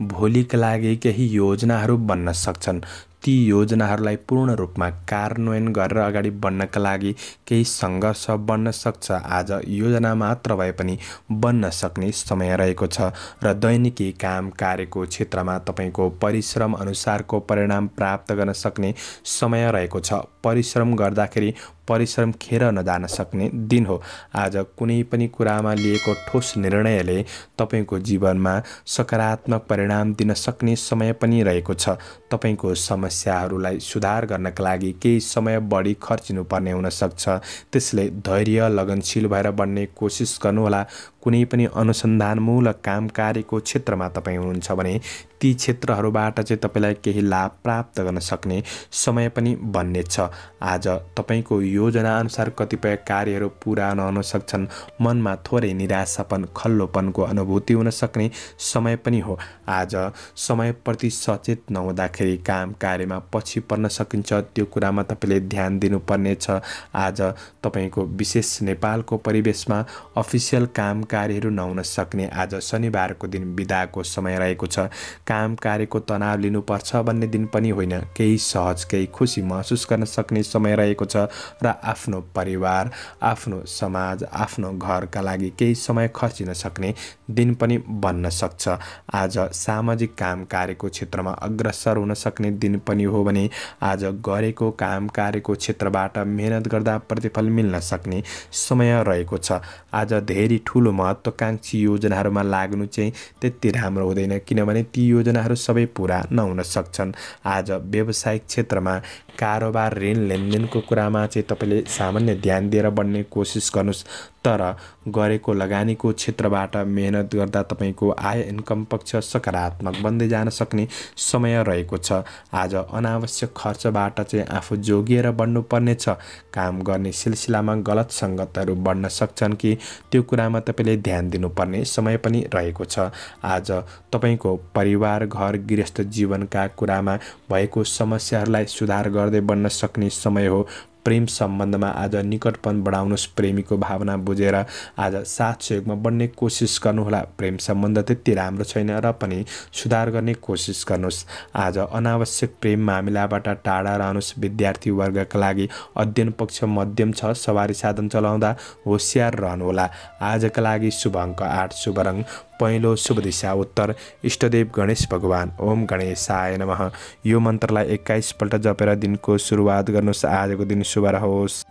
भोलिका लागि केही योजनाहरू बन्न सक्छन्। ती योजनाहरूलाई पूर्ण रूपमा कार्यान्वयन गरेर अगाडि बढ्नका लागि केही सङ्घर्ष बन्न सक्छ। आज योजना मात्र भए पनि बन्न सक्ने समय रहेको छ र दैनिकी काम कार्यको क्षेत्रमा तपाईँको परिश्रम अनुसारको परिणाम प्राप्त गर्न सक्ने समय रहेको छ। परिश्रम गर्दाखेरि परिश्रम खेर नजान सक्ने दिन हो। आज कुनै पनि कुरामा लिएको ठोस निर्णयले तपाईँको जीवनमा सकारात्मक परिणाम दिन सक्ने समय पनि रहेको छ। तपाईँको समस्याहरूलाई सुधार गर्नका लागि केही समय बढी खर्चिनुपर्ने हुन सक्छ। त्यसले धैर्य लगनशील भएर बढ्ने कोसिस गर्नुहोला। कुनै पनि अनुसन्धानमूलक काम कार्यको क्षेत्रमा तपाईँ हुनुहुन्छ भने ती क्षेत्रहरूबाट चाहिँ तपाईँलाई केही लाभ प्राप्त गर्न सक्ने समय पनि बन्नेछ। आज तपाईँको योजना अनुसार कतिपय कार्यहरू पुरा नहुन सक्छन्। मनमा थोरै निराशापन खल्लोपनको अनुभूति हुन सक्ने समय पनि हो। आज समयप्रति सचेत नहुँदाखेरि काम कार्यमा पछि पर्न सकिन्छ। त्यो कुरामा तपाईँले ध्यान दिनुपर्नेछ। आज तपाईँको विशेष नेपालको परिवेशमा अफिसियल काम कार्यहरू नहुन सक्ने आज शनिबारको दिन बिदाको समय रहेको छ। काम कार्यको तनाव लिनुपर्छ भन्ने दिन पनि होइन। केही सहज केही खुसी महसुस गर्न सक्ने समय रहेको छ र आफ्नो परिवार आफ्नो समाज आफ्नो घरका लागि केही समय खर्चिन सक्ने दिन पनि बन्न सक्छ। आज सामाजिक काम कार्यको क्षेत्रमा अग्रसर हुन सक्ने दिन पनि हो भने आज गरेको काम कार्यको क्षेत्रबाट मेहनत गर्दा प्रतिफल मिल्न सक्ने समय रहेको छ। आज धेरै ठुलो महत्त्वाकांक्षी योजनाहरूमा लाग्नु चाहिँ त्यति राम्रो हुँदैन, किनभने ती योजनाहरू सबै पुरा नहुन सक्छन्। आज व्यावसायिक क्षेत्रमा कारोबार ऋण लेनदेनको कुरामा चाहिँ तपाईँले सामान्य ध्यान दिएर बढ्ने कोसिस गर्नुहोस्। तर गरेको लगानीको क्षेत्रबाट मेहनत गर्दा तपाईँको आय इन्कम पक्ष सकारात्मक बन्दै जान सक्ने समय रहेको छ। आज अनावश्यक खर्चबाट चाहिँ आफू जोगिएर बढ्नुपर्ने छ। काम गर्ने सिलसिलामा गलत सङ्गतहरू बढ्न सक्छन् कि त्यो कुरामा तपाईँले ध्यान दिनुपर्ने समय पनि रहेको छ। आज तपाईँको परिवार घर गृहस्थ जीवनका कुरामा भएको समस्याहरूलाई सुधार गर्दै बढ्न सक्ने समय हो। प्रेम सम्बन्धमा आज निकटपन बढाउनुहोस्। प्रेमीको भावना बुझेर आज साथ सहयोगमा बढ्ने कोसिस गर्नुहोला। प्रेम सम्बन्ध त्यति राम्रो छैन र पनि सुधार गर्ने कोसिस गर्नुहोस्। आज अनावश्यक प्रेम मामिलाबाट टाढा रहनुहोस्। विद्यार्थी वर्गका लागि अध्ययन पक्ष मध्यम छ। सवारी साधन चलाउँदा होसियार रहनुहोला। आजका लागि शुभ अङ्क 8, शुभ रङ पहेँलो, शुभ दिशा उत्तर, इष्टदेव गणेश भगवान। ओम गणेशाय नमः। यो मन्त्रलाई 21 पल्ट जपेर दिनको सुरुवात गर्नुहोस्। आजको दिन शुभ रहोस्।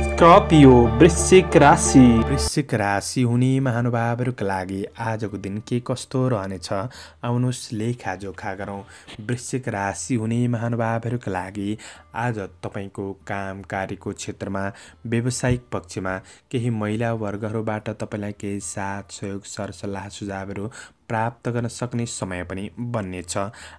स्कर्पियो वृश्चिक राशि। वृश्चिक राशि हुने महानुभावहरूका लागि आजको दिन के कस्तो रहनेछ आउनुहोस् लेखाजोखा गरौँ। वृश्चिक राशि हुने महानुभावहरूका लागि आज तपाईँको काम कार्यको क्षेत्रमा व्यावसायिक पक्षमा केही महिला वर्गहरूबाट तपाईँलाई केही साथ सहयोग सरसल्लाह सुझावहरू प्राप्त गर्न सक्ने समय पनि बन्नेछ।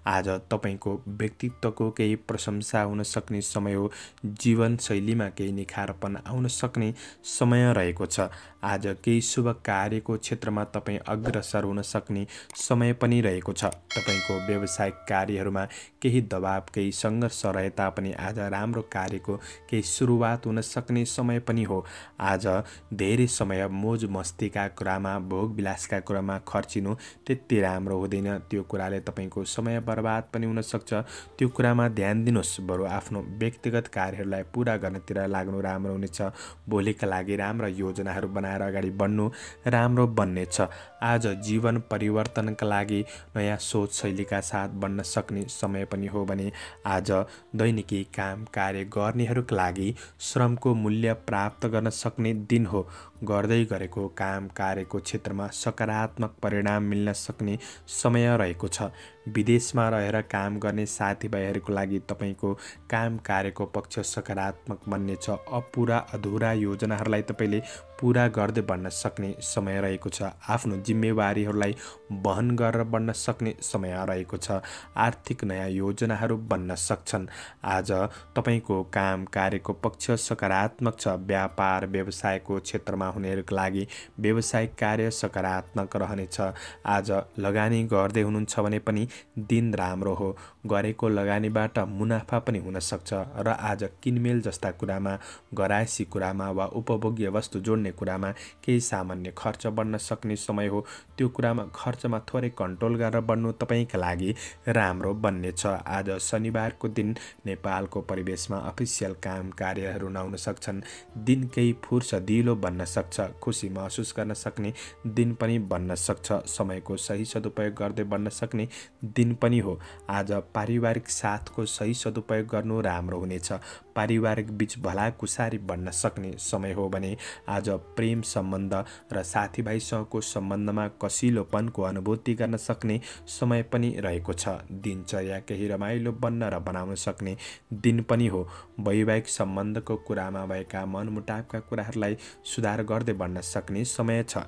आज तपाईँको व्यक्तित्वको केही प्रशंसा हुन सक्ने समय हो। जीवनशैलीमा केही निखारपन आउन सक्ने समय रहेको छ। आज केही शुभ कार्यको क्षेत्रमा तपाईँ अग्रसर हुन सक्ने समय पनि रहेको छ। तपाईँको व्यावसायिक कार्यहरूमा केही दबाव केही सङ्घर्ष रहे तापनि आज राम्रो कार्यको केही सुरुवात हुन सक्ने समय पनि हो। आज धेरै समय मोज मस्तीका कुरामा भोग विलासका कुरामा खर्चिनु त्यति राम्रो हुँदैन। त्यो कुराले तपाईँको समय बर्बाद पनि हुन सक्छ। त्यो कुरामा ध्यान दिनुहोस्। बरु आफ्नो व्यक्तिगत कार्यहरूलाई पुरा गर्नतिर लाग्नु राम्रो हुनेछ। भोलिका लागि राम्रा योजनाहरू बनाएर अगाडि बढ्नु राम्रो बन्नेछ। आज जीवन परिवर्तनका लागि नयाँ सोच शैलीका साथ बढ्न सक्ने समय पनि हो भने आज दैनिकी काम कार्य गर्नेहरूका लागि श्रमको मूल्य प्राप्त गर्न सक्ने दिन हो। गर्दै गरेको काम कार्यको क्षेत्रमा सकारात्मक परिणाम मिल्न सक्ने समय रहेको छ। विदेशमा रहेर काम गर्ने साथीभाइहरूको लागि तपाईँको काम कार्यको पक्ष सकारात्मक बन्नेछ। अपुरा अधुरा योजनाहरूलाई तपाईँले पुरा गर्दै बढ्न सक्ने समय रहेको छ। आफ्नो जिम्मेवारीहरूलाई वहन गरेर बढ्न सक्ने समय रहेको छ। आर्थिक नयाँ योजनाहरू बन्न सक्छन्। आज तपाईँको काम कार्यको पक्ष सकारात्मक छ। व्यापार व्यवसायको क्षेत्रमा हुनेहरूका लागि व्यावसायिक कार्य सकारात्मक रहनेछ। आज लगानी गर्दै हुनुहुन्छ भने पनि दिन राम्रो हो। गरेको लगानीबाट मुनाफा पनि हुन सक्छ र आज किनमेल जस्ता कुरामा, घरायसी कुरामा वा उपभोग्य वस्तु जोड्ने कुरामा केही सामान्य खर्च बढ्न सक्ने समय हो। त्यो कुरामा खर्चमा थोरै कन्ट्रोल गरेर बढ्नु तपाईँका लागि राम्रो बन्नेछ। आज शनिबारको दिन नेपालको परिवेशमा अफिसियल काम कार्यहरू नहुन सक्छन्। दिन केही फुर्सदिलो बन्न सक्छ। खुसी महसुस गर्न सक्ने दिन पनि बन्न सक्छ। समयको सही सदुपयोग गर्दै बन्न सक्ने दिन पनि हो। आज पारिवारिक साथको सही सदुपयोग गर्नु राम्रो हुनेछ। पारिवारिक बीच भलाकुसारी बन्न सक्ने समय हो भने आज प्रेम सम्बन्ध र साथीभाइसँगको सम्बन्धमा कसिलोपनको अनुभूति गर्न सक्ने समय पनि रहेको छ। दिनचर्या केही रमाइलो बन्न र बनाउन सक्ने दिन पनि हो। वैवाहिक सम्बन्धको कुरामा भएका मनमुटावका कुराहरूलाई सुधार गर्दै बढ्न सक्ने समय छ।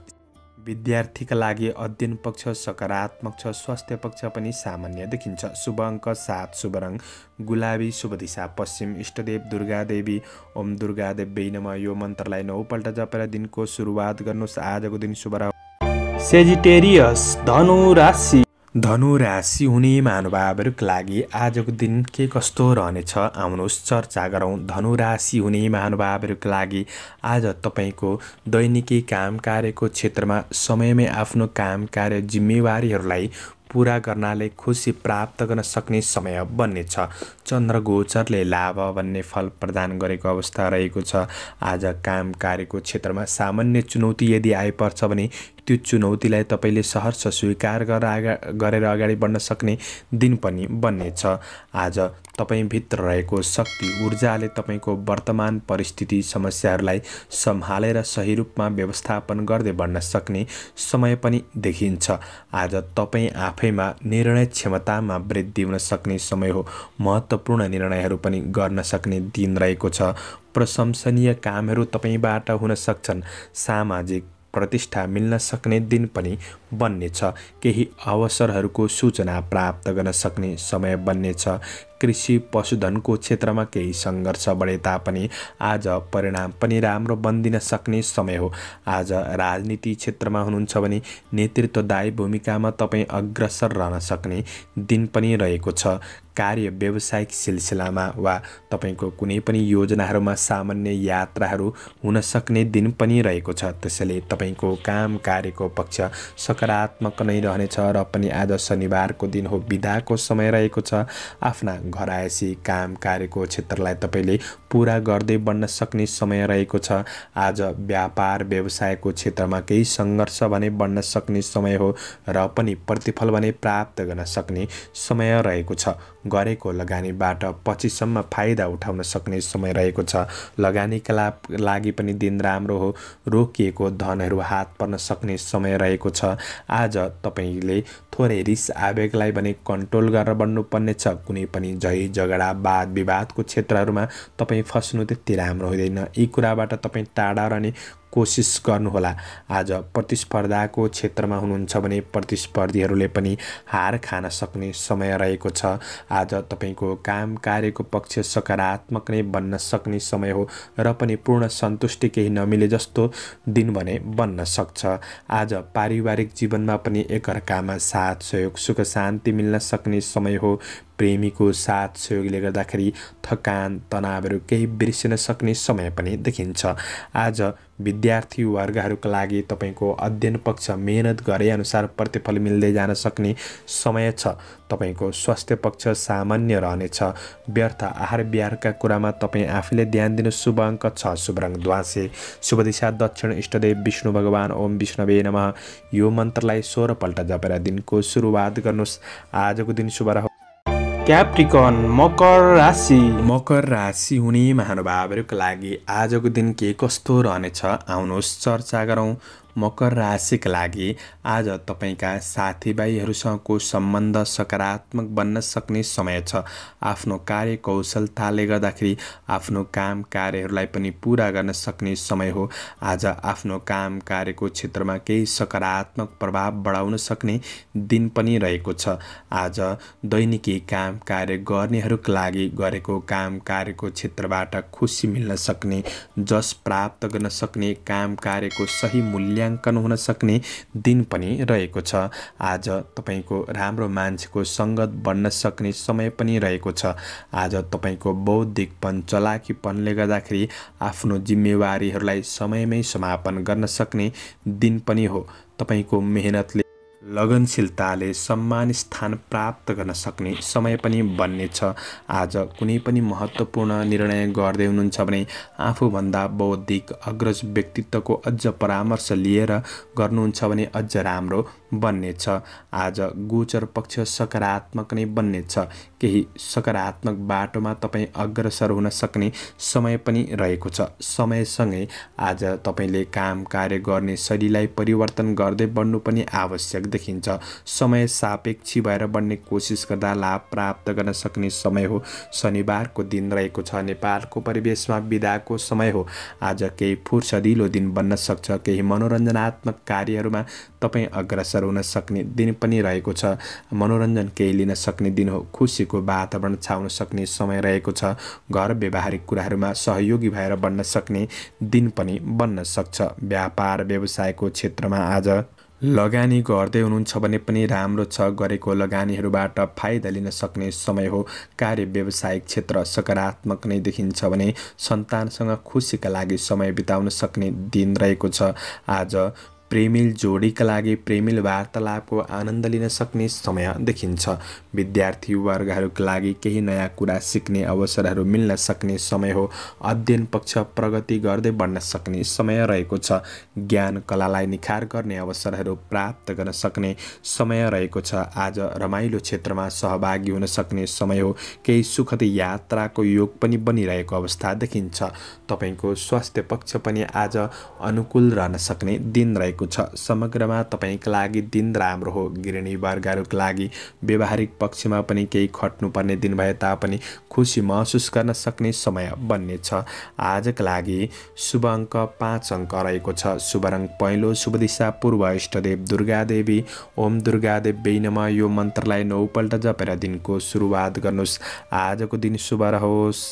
विद्यार्थीका लागि अध्ययन पक्ष सकारात्मक छ। स्वास्थ्य पक्ष पनि सामान्य देखिन्छ। शुभ अङ्क 7, शुभ रङ गुलाबी, शुभ दिशा पश्चिम, इष्टदेव दुर्गा देवी। ओम दुर्गा देवी नमः यो मन्त्रलाई 9 पल्ट जपेर दिनको सुरुवात गर्नुहोस्। आजको दिन शुभ रह्यो। सेजिटेरियस धनु राशि। धनु राशि हुने महानुभावहरूका लागि आजको दिन के कस्तो रहनेछ आउनुहोस् चर्चा गरौँ। धनु राशि हुने महानुभावहरूका लागि आज तपाईँको दैनिकी काम कार्यको क्षेत्रमा समयमै आफ्नो काम कार्य जिम्मेवारीहरूलाई पूरा गर्नाले खुसी प्राप्त गर्न सक्ने समय बन्नेछ। चन्द्र गोचरले लाभ भन्ने फल प्रदान गरेको अवस्था रहेको छ। आज काम कार्यको क्षेत्रमा सामान्य चुनौती यदि आइपर्छ भने त्यो चुनौतीलाई तपाईँले सहर्ष स्वीकार गरेर अगाडि बढ्न सक्ने दिन पनि बन्नेछ। आज तपाईँभित्र रहेको शक्ति ऊर्जाले तपाईँको वर्तमान परिस्थिति समस्याहरूलाई सम्हालेर सही रूपमा व्यवस्थापन गर्दै बढ्न सक्ने समय पनि देखिन्छ। आज तपाईँ आफैमा निर्णय क्षमतामा वृद्धि हुन सक्ने समय हो। महत्त्वपूर्ण निर्णयहरू पनि गर्न सक्ने दिन रहेको छ। प्रशंसनीय कामहरू तपाईँबाट हुन सक्छन्। सामाजिक प्रतिष्ठा मिल्न सक्ने दिन पनि बन्नेछ। केही अवसरहरूको सूचना प्राप्त गर्न सक्ने समय बन्नेछ। कृषि पशुधनको क्षेत्रमा केही सङ्घर्ष बढे तापनि आज परिणाम पनि राम्रो बन्दिन सक्ने समय हो। आज राजनीति क्षेत्रमा हुनुहुन्छ भने नेतृत्वदायी भूमिकामा तपाईँ अग्रसर रहन सक्ने दिन पनि रहेको छ। कार्य व्यावसायिक सिलसिलामा वा तपाईँको कुनै पनि योजनाहरूमा सामान्य यात्राहरू हुन सक्ने दिन पनि रहेको छ। त्यसैले तपाईँको काम कार्यको पक्ष सकारात्मक नै रहनेछ र पनि आज शनिबारको दिन हो, बिदाको समय रहेको छ। आफ्ना घरायसी काम कार्यको क्षेत्रलाई तपाईँले पूरा गर्दै बढ्न सक्ने समय रहेको छ। आज व्यापार व्यवसायको क्षेत्रमा केही सङ्घर्ष भने बढ्न सक्ने समय हो र पनि प्रतिफल भने प्राप्त गर्न सक्ने समय रहेको छ। गरेको लगानीबाट पछिसम्म फाइदा उठाउन सक्ने समय रहेको छ। लगानीका लागि पनि दिन राम्रो हो। रोकिएको धनहरू हात पर्न सक्ने समय रहेको छ। आज तपाईँले थोरै रिस आवेगलाई भने कन्ट्रोल गरेर बढ्नुपर्ने छ। कुनै पनि झै झगडा वाद विवादको क्षेत्रहरूमा तपाईँ फस्नु त्यति राम्रो हुँदैन। यी कुराबाट तपाईँ टाढा रहने कोसिस गर्नुहोला। आज प्रतिस्पर्धाको क्षेत्रमा हुनुहुन्छ भने प्रतिस्पर्धीहरूले पनि हार खान सक्ने समय रहेको छ। आज तपाईँको काम कार्यको पक्ष सकारात्मक नै बन्न सक्ने समय हो र पनि पूर्ण सन्तुष्टि केही नमिले जस्तो दिन भने बन्न सक्छ। आज पारिवारिक जीवनमा पनि एकअर्कामा साथ सहयोग सुख शान्ति मिल्न सक्ने समय हो। प्रेमीको साथ सहयोगले गर्दाखेरि थकान तनावहरू केही बिर्सिन सक्ने समय पनि देखिन्छ। आज विद्यार्थी वर्गहरूका लागि तपाईँको अध्ययन पक्ष मेहनत गरे अनुसार प्रतिफल मिल्दै जान सक्ने समय छ। तपाईँको स्वास्थ्य पक्ष सामान्य रहनेछ। व्यर्थ आहार विहारका कुरामा तपाईँ आफैले ध्यान दिनु। शुभ अङ्क 6, शुभ रङ ध्वाँसे, शुभ दिशा दक्षिण, इष्टदेव विष्णु भगवान। ओम विष्णवे नमः यो मन्त्रलाई 16 पल्ट जपेर दिनको सुरुवात गर्नुहोस्। आजको दिन शुभ रह्यो। क्याप्रिकन मकर राशि। मकर राशि हुने महानुभावहरूका लागि आजको दिन के कस्तो रहनेछ आउनुहोस् चर्चा गरौँ। मकर राशिका लागि आज तपाईका साथीभाइहरूसँगको सम्बन्ध सकारात्मक बन्न सक्ने समय छ। आफ्नो कार्यकौशलताले गर्दाखेरि आफ्नो काम कार्यहरूलाई पनि पूरा गर्न सक्ने समय हो। आज आफ्नो काम कार्यको क्षेत्रमा केही सकारात्मक प्रभाव बढाउन सक्ने दिन पनि रहेको छ। आज दैनिकी काम कार्य गर्नेहरूका लागि गरेको काम कार्यको क्षेत्रबाट खुसी मिल्न सक्ने, जस प्राप्त गर्न सक्ने, काम कार्यको सही मूल्याङ्कन हुन सक्ने दिन पनि रहेको छ। आज तपाईको राम्रो मान्छेको सङ्गत बन्न सक्ने समय पनि रहेको छ। आज तपाईको बौद्धिकपन चलाकीपनले गर्दाखेरि आफ्नो जिम्मेवारीहरूलाई समयमै समापन गर्न सक्ने दिन पनि हो। तपाईको मेहनतले लगनशीलताले सम्मान स्थान प्राप्त गर्न सक्ने समय पनि बन्नेछ। आज कुनै पनि महत्त्वपूर्ण निर्णय गर्दै हुनुहुन्छ भने आफूभन्दा बौद्धिक अग्रज व्यक्तित्वको अझ परामर्श लिएर गर्नुहुन्छ भने अझ राम्रो बन्नेछ। आज गोचर पक्ष सकारात्मक नै बन्नेछ। केही सकारात्मक बाटोमा तपाईँ अग्रसर हुन सक्ने समय पनि रहेको छ। समयसँगै आज तपाईँले काम कार्य गर्ने शैलीलाई परिवर्तन गर्दै बढ्नु पनि आवश्यक देखिन्छ। समय सापेक्षी भएर बढ्ने कोसिस गर्दा लाभ प्राप्त गर्न सक्ने समय हो। शनिबारको दिन रहेको छ। नेपालको परिवेशमा बिदाको समय हो। आज केही फुर्सदिलो दिन बन्न सक्छ। केही मनोरञ्जनात्मक कार्यहरूमा तपाईँ अग्रसर हुन सक्ने दिन पनि रहेको छ। मनोरञ्जन केही लिन सक्ने दिन हो। खुसीको वातावरण छाउन सक्ने समय रहेको छ। घर व्यवहारिक कुराहरूमा सहयोगी भएर बन्न सक्ने दिन पनि बन्न सक्छ। व्यापार व्यवसायको क्षेत्रमा आज लगानी गर्दै हुनुहुन्छ भने पनि राम्रो छ। गरेको लगानीहरूबाट फाइदा लिन सक्ने समय हो। कार्य व्यावसायिक क्षेत्र सकारात्मक नै देखिन्छ भने सन्तानसँग खुसीका लागि समय बिताउन सक्ने दिन रहेको छ। आज प्रेमिल जोडीका लागि प्रेमिल वार्तालापको आनन्द लिन सक्ने समय देखिन्छ। विद्यार्थी वर्गहरूका लागि केही नयाँ कुरा सिक्ने अवसरहरू मिल्न सक्ने समय हो। अध्ययन पक्ष प्रगति गर्दै बढ्न सक्ने समय रहेको छ। ज्ञान कलालाई निखार गर्ने अवसरहरू प्राप्त गर्न सक्ने समय रहेको छ। आज रमाइलो क्षेत्रमा सहभागी हुन सक्ने समय हो। केही सुखद यात्राको योग पनि बनिरहेको अवस्था देखिन्छ। तपाईँको स्वास्थ्य पक्ष पनि आज अनुकूल रहन सक्ने दिन रहेको छ। समग्रमा तपाईका लागि दिन राम्रो हो। गृहिणी वर्गहरूका लागि व्यवहारिक पक्षमा पनि केही खट्नुपर्ने दिन भए तापनि खुसी महसुस गर्न सक्ने समय बन्नेछ। आजका लागि शुभ अङ्क 5 अङ्क रहेको छ। शुभ रङ पहेँलो, शुभ दिशा पूर्व, इष्टदेव दुर्गा देवी। ओम दुर्गा देवी नमः यो मन्त्रलाई 9 पल्ट जपेर दिनको सुरुवात गर्नुहोस्। आजको दिन शुभ रहोस्।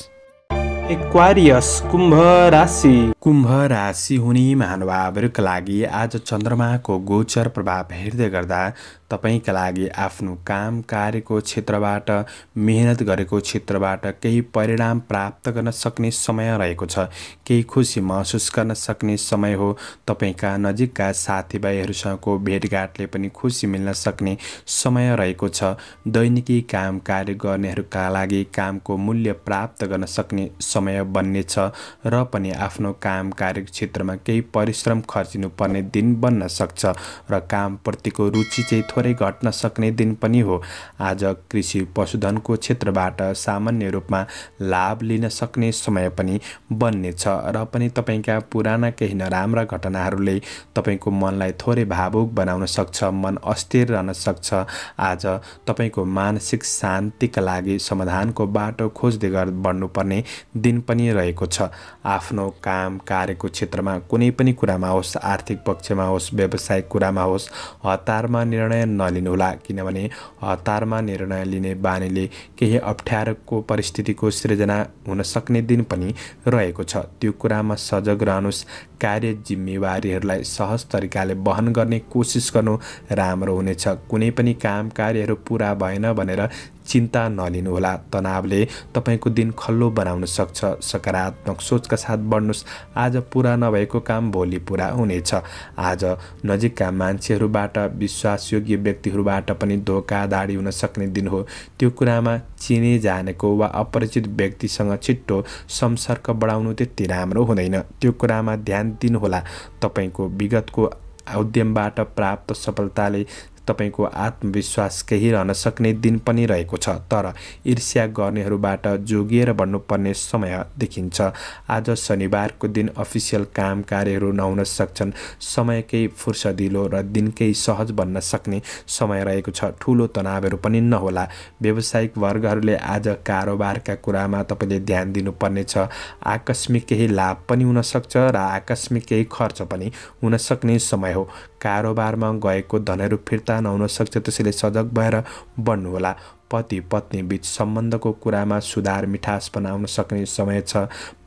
एक्वारियस कुम्भ राशि। कुम्भ राशि हुने महानुभावहरूका लागि आज चन्द्रमाको गोचर प्रभाव हेर्दै गर्दा तपाईका लागि आफ्नो काम कार्यको क्षेत्रबाट, मेहनत गरेको क्षेत्रबाट केही परिणाम प्राप्त गर्न सक्ने समय रहेको छ। केही खुसी महसुस गर्न सक्ने समय हो। तपाईका नजिकका साथीभाइहरूसँगको भेटघाटले पनि खुसी मिल्न सक्ने समय रहेको छ। दैनिकी काम कार्य गर्नेहरूका लागि कामको मूल्य प्राप्त गर्न सक्ने समय बन्नेछ र पनि आफ्नो काम कार्य क्षेत्रमा केही परिश्रम खर्चिनु पर्ने दिन बन्न सक्छ र कामप्रतिको रुचि चाहिँ थोरै घट्न सक्ने दिन पनि हो। आज कृषि पशुधनको क्षेत्रबाट सामान्य रूपमा लाभ लिन सक्ने समय पनि बन्नेछ र पनि तपाईका पुराना केही नराम्रा घटनाहरूले तपाईको मनलाई थोरै भावुक बनाउन सक्छ। मन अस्थिर रहन सक्छ। आज तपाईको मानसिक शान्तिका लागि समाधानको बाटो खोज्दै बढ्नुपर्ने दिन पनि रहेको छ। आफ्नो काम कार्यको क्षेत्रमा कुनै पनि कुरामा होस्, आर्थिक पक्षमा होस्, व्यावसायिक कुरामा होस्, हतारमा निर्णय नलिनुहोला, किनभने हतारमा निर्णय लिने बानीले केही अप्ठ्यारोको परिस्थितिको सृजना हुन सक्ने दिन पनि रहेको छ। त्यो कुरामा सजग रहनुहोस्। कार्य जिम्मेवारीहरूलाई सहज तरिकाले वहन गर्ने कोसिस गर्नु राम्रो हुनेछ। कुनै पनि काम कार्यहरू पुरा भएन भनेर चिन्ता नलिनुहोला। तनावले तपाईको दिन खल्लो बनाउन सक्छ। सकारात्मक सोचका साथ बढ्नुहोस्। आज पुरा नभएको काम भोलि पुरा हुनेछ। आज नजिकका मान्छेहरूबाट, विश्वासयोग्य व्यक्तिहरूबाट पनि धोकाधडी हुन सक्ने दिन हो। त्यो कुरामा चिने जानेको वा अपरिचित व्यक्तिसँग छिट्टो सम्पर्क बढाउनु त्यति राम्रो हुँदैन। त्यो कुरामा ध्यान दिनुहोला। तपाईको विगतको उद्यमबाट प्राप्त सफलताले तपाईको आत्मविश्वास केही रहन सक्ने दिन पनि रहेको छ। तर ईर्ष्या गर्नेहरूबाट जोगिएर बढ्नुपर्ने समय देखिन्छ। आज शनिबारको दिन अफिसियल काम कार्यहरू नहुन सक्छन्। समय केही फुर्सदिलो र दिन केही सहज बन्न सक्ने समय रहेको छ। ठुलो तनावहरू पनि नहोला। व्यावसायिक वर्गहरूले आज कारोबारका कुरामा तपाईँले ध्यान दिनुपर्नेछ। आकस्मिक केही लाभ पनि हुन सक्छ र आकस्मिक केही खर्च पनि हुन सक्ने समय हो। कारोबारमा गएको धनहरू फिर्ता नहुन सक्छ, त्यसैले सजग भएर बढ्नुहोला। पति पत्नी बीच सम्बन्धको कुरामा सुधार मिठास बनाउन सक्ने समय छ।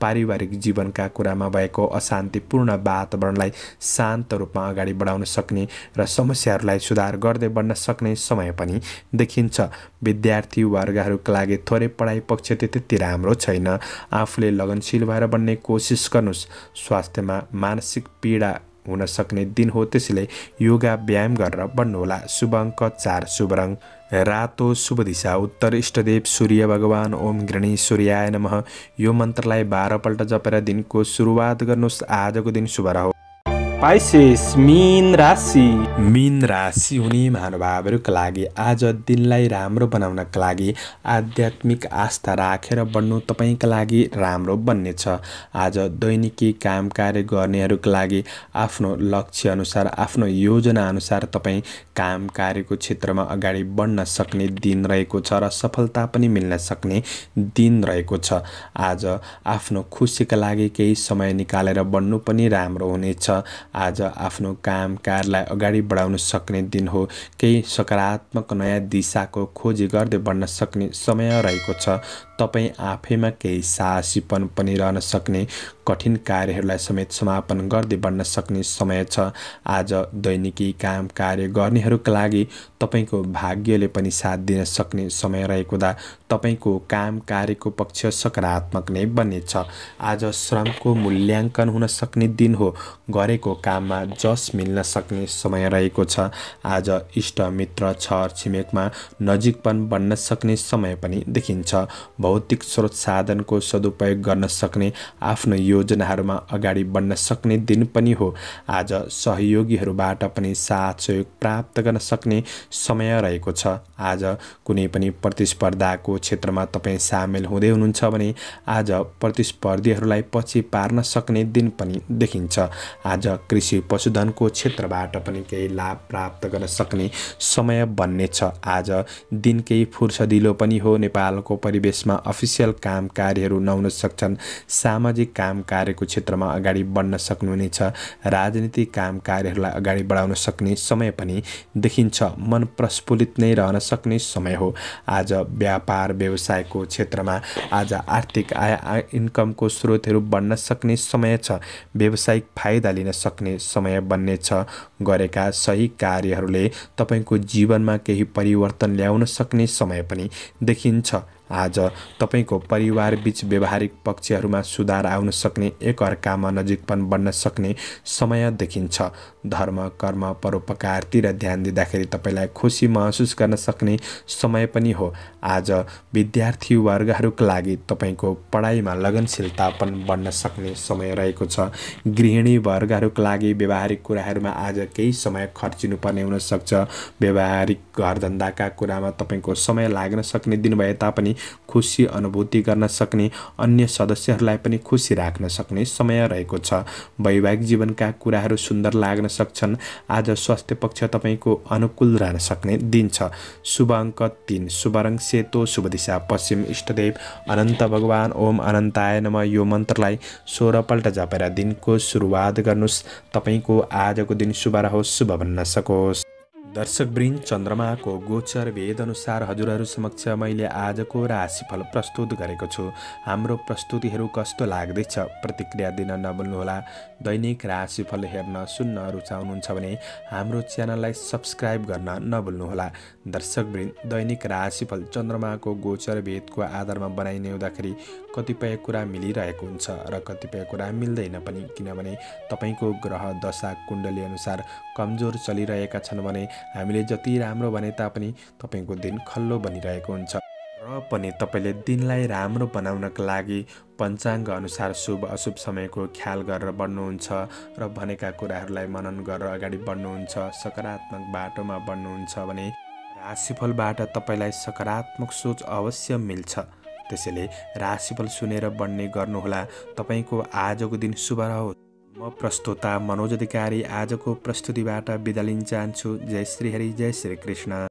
पारिवारिक जीवनका कुरामा भएको अशान्तिपूर्ण वातावरणलाई शान्त रूपमा अगाडि बढाउन सक्ने र समस्याहरूलाई सुधार गर्दै बढ्न सक्ने समय पनि देखिन्छ। विद्यार्थी वर्गहरूका लागि थोरै पढाइ पक्ष त्यति राम्रो छैन। आफूले लगनशील भएर बढ्ने कोसिस गर्नुहोस्। स्वास्थ्यमा मानसिक पीडा हुन सक्ने दिन हो, त्यसैले योगा व्यायाम गरेर बढ्नुहोला। शुभ अङ्क 4, शुभ रङ रातो, शुभ दिशा उत्तर, इष्टदेव सूर्य भगवान। ओम गृणी सूर्याय नमः। यो मन्त्रलाई 12 पल्ट जपेर दिनको सुरुवात गर्नुहोस्। आजको दिन शुभ रहोस्। पाइसेस मीन राशि। मीन राशि हुने महानुभावहरूका लागि आज दिनलाई राम्रो बनाउनका लागि आध्यात्मिक आस्था राखेर बढ्नु तपाईँका लागि राम्रो बन्नेछ। आज दैनिकी काम कार्य गर्नेहरूका लागि आफ्नो लक्ष्य अनुसार, आफ्नो योजना अनुसार तपाईँ काम कार्यको क्षेत्रमा अगाडि बढ्न सक्ने दिन रहेको छ र सफलता पनि मिल्न सक्ने दिन रहेको छ। आज आफ्नो खुसीका लागि केही समय निकालेर बढ्नु पनि राम्रो हुनेछ। आज आफ्नो काम कार्यलाई अगाडि बढाउन सक्ने दिन हो। केही सकारात्मक नयाँ दिशाको खोजी गर्दै बढ्न सक्ने समय रहेको छ। तपाईँ आफैमा केही साहसीपन पनि रहन सक्ने, कठिन कार्यहरूलाई समेत समापन गर्दै बढ्न सक्ने समय छ। आज दैनिकी काम कार्य गर्नेहरूका लागि तपाईँको भाग्यले पनि साथ दिन सक्ने समय रहेको हुँदा तपाईँको काम कार्यको पक्ष सकारात्मक नै बन्नेछ। आज श्रमको मूल्याङ्कन हुन सक्ने दिन हो। गरेको काममा जस मिल्न सक्ने समय रहेको छ। आज इष्ट मित्र छर छिमेकमा नजिकपन बन्न सक्ने समय पनि देखिन्छ। भौतिक स्रोत साधनको सदुपयोग गर्न सक्ने, आफ्नो योजनाहरूमा अगाडि बढ्न सक्ने दिन पनि हो। आज सहयोगीहरूबाट पनि साथ सहयोग प्राप्त गर्न सक्ने समय रहेको छ। आज कुनै पनि प्रतिस्पर्धाको क्षेत्रमा तपाईँ सामेल हुँदै हुनुहुन्छ भने आज प्रतिस्पर्धीहरूलाई पछि पार्न सक्ने दिन पनि देखिन्छ। आज कृषि पशुधनको क्षेत्रबाट पनि केही लाभ प्राप्त गर्न सक्ने समय बन्नेछ। आज दिन केही फुर्सदिलो पनि हो। नेपालको परिवेशमा अफिसियल काम कार्यहरू नहुन सक्छन्। सामाजिक काम कार्यको क्षेत्रमा अगाडि बढ्न सक्नुहुनेछ। राजनीतिक काम कार्यहरूलाई अगाडि बढाउन सक्ने समय पनि देखिन्छ। मन प्रस्फुलित नै रहन सक्ने समय हो। आज व्यापार व्यवसायको क्षेत्रमा आज आर्थिक आय इन्कमको स्रोतहरू बढ्न सक्ने समय छ। व्यावसायिक फाइदा लिन सक्ने समय बन्नेछ। गरेका सही कार्यहरूले तपाईँको जीवनमा केही परिवर्तन ल्याउन सक्ने समय पनि देखिन्छ। आज तपाईँको परिवार बीच व्यवहारिक पक्षहरूमा सुधार आउन सक्ने, एकअर्कामा नजिकपन बन्न सक्ने समय देखिन्छ। धर्म कर्म परोपकारतिर ध्यान दिँदाखेरि तपाईँलाई खुसी महसुस गर्न सक्ने समय पनि हो। आज विद्यार्थी वर्गहरूका लागि तपाईँको पढाइमा लगनशीलतापन बढ्न सक्ने समय रहेको छ। गृहिणी वर्गहरूका लागि व्यवहारिक कुराहरूमा आज केही समय खर्चिनुपर्ने हुन सक्छ। व्यवहारिक घरधन्दाका कुरामा तपाईँको समय लाग्न सक्ने दिन भए तापनि खुसी अनुभूति गर्न सक्ने, अन्य सदस्यहरूलाई पनि खुसी राख्न सक्ने समय रहेको छ। वैवाहिक जीवनका कुराहरू सुन्दर लाग्न सक्छन्। आज स्वास्थ्य पक्ष तपाईँको अनुकूल रहन सक्ने दिन छ। शुभ अङ्क 3, शुभ रङ सेतो, शुभ दिशा पश्चिम, इष्टदेव अनन्त भगवान। ओम अनन्ताय नमः। यो मन्त्रलाई 16 पल्ट जपेर दिनको सुरुवात गर्नुहोस्। तपाईँको आजको दिन शुभ रहोस्, शुभ बन्न सकोस्। दर्शकवृन्द, चन्द्रमाको गोचर भेद अनुसार हजुरहरू समक्ष मैले आजको राशिफल प्रस्तुत गरेको छु। हाम्रो प्रस्तुतिहरू कस्तो लाग्दैछ प्रतिक्रिया दिन नभुल्नुहोला। दैनिक राशिफल हेर्न सुन्न रुचाउनुहुन्छ भने हाम्रो च्यानललाई सब्स्क्राइब गर्न नभुल्नुहोला। दर्शकवृन्द, दैनिक राशिफल चन्द्रमाको गोचर भेदको आधारमा बनाइने हुँदाखेरि कतिपय कुरा मिलिरहेको हुन्छ र कतिपय कुरा मिल्दैन पनि, किनभने तपाईँको ग्रह दशा कुण्डली अनुसार कमजोर चलिरहेका छन् भने हामीले जति राम्रो भने तापनि तपाईँको दिन खल्लो बनिरहेको हुन्छ। र पनि तपाईँले दिनलाई राम्रो बनाउनका लागि पञ्चाङ्ग अनुसार शुभ अशुभ समयको ख्याल गरेर बढ्नुहुन्छ र भनेका कुराहरूलाई मनन गरेर अगाडि बढ्नुहुन्छ, सकारात्मक बाटोमा बढ्नुहुन्छ भने राशिफलबाट तपाईँलाई सकारात्मक सोच अवश्य मिल्छ। त्यसैले राशिफल सुनेर बढ्ने गर्नुहोला। तपाईँको आजको दिन शुभ रहोस्। म प्रस्तोता मनोज अधिकारी आजको प्रस्तुतिबाट बिदा लिन चाहन्छु। जय श्री हरि, जय श्री कृष्ण।